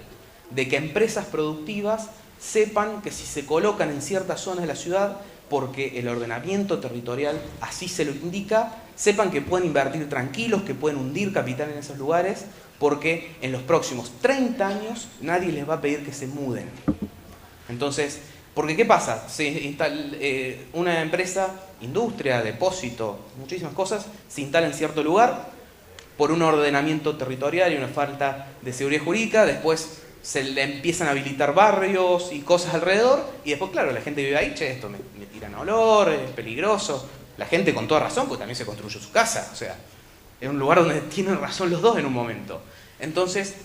de que empresas productivas sepan que si se colocan en ciertas zonas de la ciudad, porque el ordenamiento territorial así se lo indica, sepan que pueden invertir tranquilos, que pueden hundir capital en esos lugares, porque en los próximos 30 años nadie les va a pedir que se muden. Entonces, porque ¿qué pasa? Una empresa, industria, depósito, muchísimas cosas, se instala en cierto lugar por un ordenamiento territorial y una falta de seguridad jurídica, después se le empiezan a habilitar barrios y cosas alrededor, y después, claro, la gente vive ahí, che, esto me tiran olor, es peligroso. La gente con toda razón, pues también se construyó su casa, o sea, es un lugar donde tienen razón los dos en un momento. Entonces,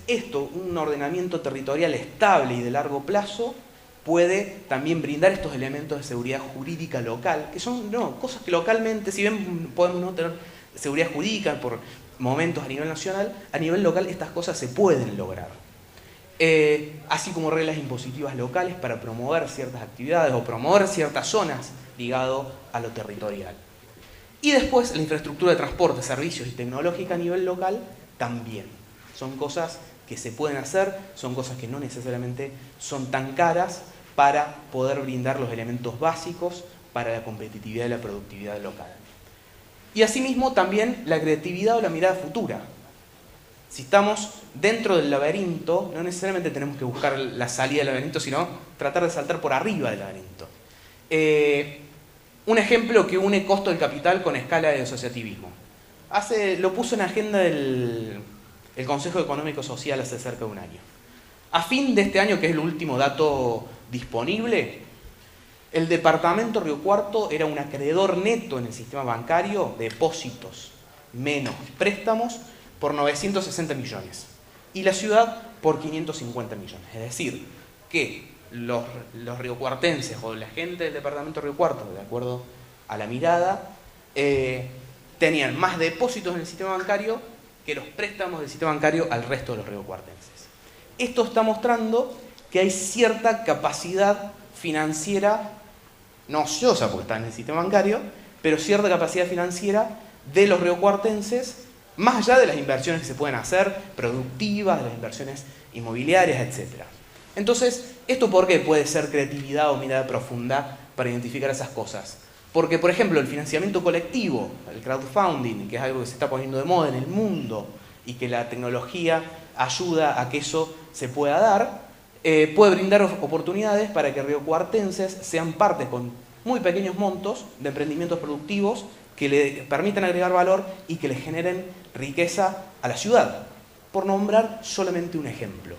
un ordenamiento territorial estable y de largo plazo, puede también brindar estos elementos de seguridad jurídica local, que son cosas que localmente, si bien podemos no tener seguridad jurídica por momentos a nivel nacional, a nivel local estas cosas se pueden lograr. Así como reglas impositivas locales para promover ciertas actividades o promover ciertas zonas ligado a lo territorial. Y después la infraestructura de transporte, servicios y tecnológica a nivel local también. Son cosas que se pueden hacer, son cosas que no necesariamente son tan caras para poder brindar los elementos básicos para la competitividad y la productividad local. Y asimismo también la creatividad o la mirada futura. Si estamos dentro del laberinto, no necesariamente tenemos que buscar la salida del laberinto, sino tratar de saltar por arriba del laberinto. Un ejemplo que une costo del capital con escala de asociativismo. Lo puso en agenda el Consejo Económico Social hace cerca de un año. A fin de este año, que es el último dato disponible, el departamento Río Cuarto era un acreedor neto en el sistema bancario de depósitos menos préstamos por 960 millones y la ciudad por 550 millones. Es decir, que los riocuartenses o la gente del departamento Río Cuarto, de acuerdo a la mirada, tenían más depósitos en el sistema bancario que los préstamos del sistema bancario al resto de los riocuartenses. Esto está mostrando que hay cierta capacidad financiera, no ociosa porque está en el sistema bancario, pero cierta capacidad financiera de los riocuartenses, más allá de las inversiones que se pueden hacer, productivas, de las inversiones inmobiliarias, etc. Entonces, ¿esto por qué puede ser creatividad o mirada profunda para identificar esas cosas? Porque, por ejemplo, el financiamiento colectivo, el crowdfunding, que es algo que se está poniendo de moda en el mundo y que la tecnología ayuda a que eso se pueda dar, puede brindar oportunidades para que riocuartenses sean parte con muy pequeños montos de emprendimientos productivos que le permitan agregar valor y que le generen riqueza a la ciudad. Por nombrar solamente un ejemplo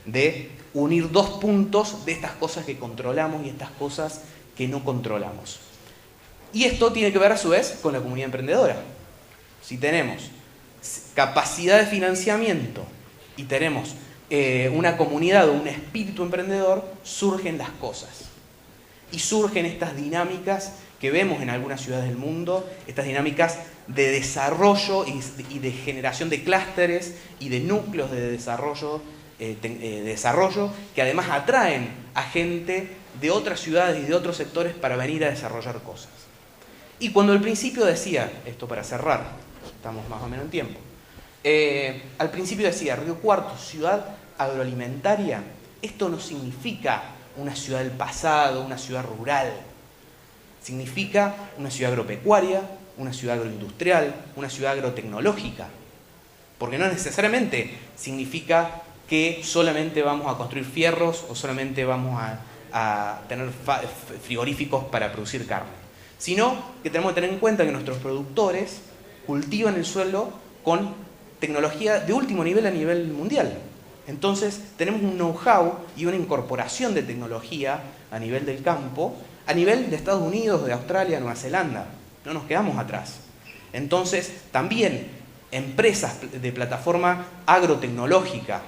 de unir dos puntos de estas cosas que controlamos y estas cosas que no controlamos. Y esto tiene que ver a su vez con la comunidad emprendedora. Si tenemos capacidad de financiamiento y tenemos una comunidad o un espíritu emprendedor, surgen las cosas. Y surgen estas dinámicas que vemos en algunas ciudades del mundo, estas dinámicas de desarrollo y de generación de clústeres y de núcleos de desarrollo, que además atraen a gente de otras ciudades y de otros sectores para venir a desarrollar cosas. Y cuando al principio decía, esto para cerrar, estamos más o menos en tiempo, al principio decía, Río Cuarto, ciudad agroalimentaria, esto no significa una ciudad del pasado, una ciudad rural. Significa una ciudad agropecuaria, una ciudad agroindustrial, una ciudad agrotecnológica. Porque no necesariamente significa que solamente vamos a construir fierros o solamente vamos a tener frigoríficos para producir carne. Sino que tenemos que tener en cuenta que nuestros productores cultivan el suelo con tecnología de último nivel a nivel mundial. Entonces tenemos un know-how y una incorporación de tecnología a nivel del campo, a nivel de Estados Unidos, de Australia, Nueva Zelanda. No nos quedamos atrás. Entonces también empresas de plataforma agrotecnológica,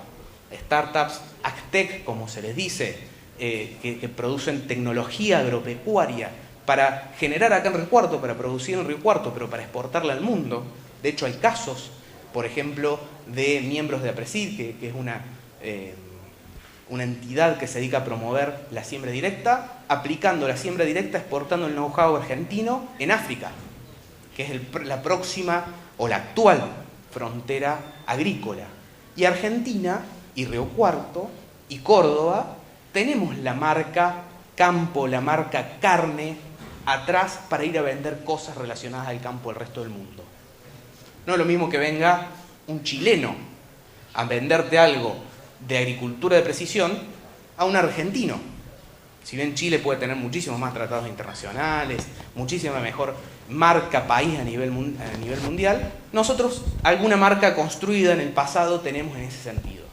startups, agtech como se les dice, que producen tecnología agropecuaria para generar acá en Río Cuarto, para producir en Río Cuarto, pero para exportarla al mundo. De hecho hay casos, por ejemplo, de miembros de APRESID, que es una entidad que se dedica a promover la siembra directa, aplicando la siembra directa, exportando el know-how argentino en África, que es la próxima o la actual frontera agrícola. Y Argentina, y Río Cuarto, y Córdoba, tenemos la marca campo, la marca carne, atrás para ir a vender cosas relacionadas al campo del resto del mundo. No es lo mismo que venga un chileno a venderte algo de agricultura de precisión a un argentino Si bien Chile puede tener muchísimos más tratados internacionales, muchísima mejor marca país a nivel mundial, nosotros alguna marca construida en el pasado tenemos en ese sentido.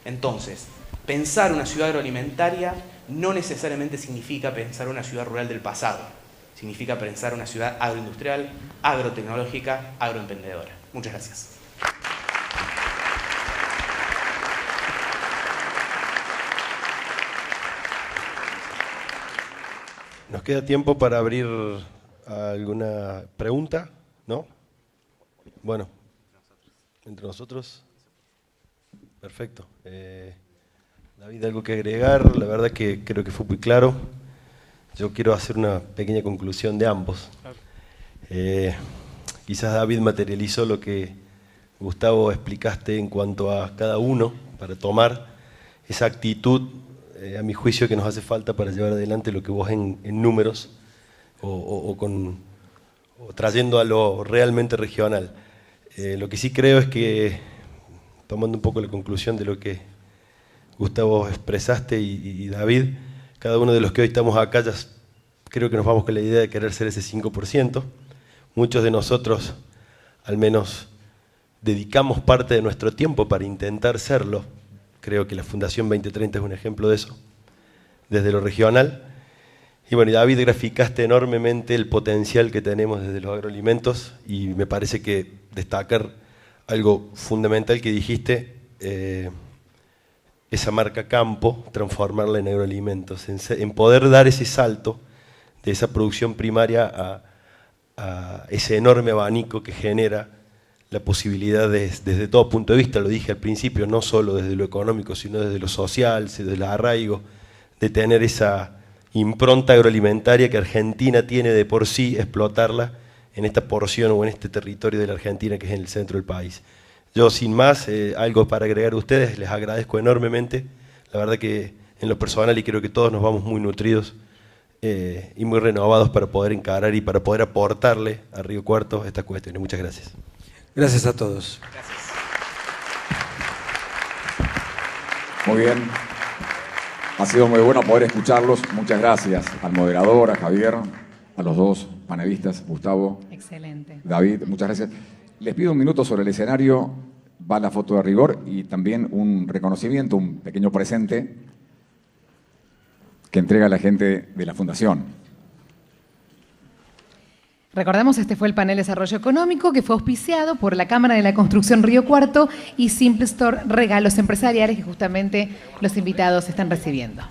Entonces, pensar una ciudad agroalimentaria no necesariamente significa pensar una ciudad rural del pasado. Significa pensar una ciudad agroindustrial, agrotecnológica, agroemprendedora. Muchas gracias. Nos queda tiempo para abrir alguna pregunta, ¿no? Bueno, entre nosotros. Perfecto. David, ¿algo que agregar? La verdad que creo que fue muy claro. Yo quiero hacer una pequeña conclusión de ambos. Quizás David materializó lo que Gustavo explicaste en cuanto a cada uno para tomar esa actitud, a mi juicio, que nos hace falta para llevar adelante lo que vos en números o trayendo a lo realmente regional. Lo que sí creo es que, tomando un poco la conclusión de lo que Gustavo expresaste y David, cada uno de los que hoy estamos acá ya creo que nos vamos con la idea de querer ser ese 5%. Muchos de nosotros, al menos, dedicamos parte de nuestro tiempo para intentar serlo. Creo que la Fundación 2030 es un ejemplo de eso, desde lo regional. Y bueno, David, graficaste enormemente el potencial que tenemos desde los agroalimentos y me parece que destacar algo fundamental que dijiste, esa marca campo, transformarla en agroalimentos, en poder dar ese salto de esa producción primaria a ese enorme abanico que genera la posibilidad desde todo punto de vista, lo dije al principio, no solo desde lo económico, sino desde lo social, desde el arraigo, de tener esa impronta agroalimentaria que Argentina tiene de por sí, explotarla en esta porción o en este territorio de la Argentina que es en el centro del país. Yo, sin más, algo para agregar a ustedes, les agradezco enormemente, la verdad que en lo personal, y creo que todos nos vamos muy nutridos y muy renovados para poder encarar y para poder aportarle a Río Cuarto estas cuestiones. Muchas gracias. Gracias a todos. Gracias. Muy bien. Ha sido muy bueno poder escucharlos. Muchas gracias al moderador, a Javier, a los dos panelistas, Gustavo. Excelente. David, muchas gracias. Les pido un minuto sobre el escenario. Va la foto de rigor y también un reconocimiento, un pequeño presente que entrega la gente de la Fundación. Recordamos, este fue el panel de Desarrollo Económico que fue auspiciado por la Cámara de la Construcción Río Cuarto y Simple Store, regalos empresariales que justamente los invitados están recibiendo.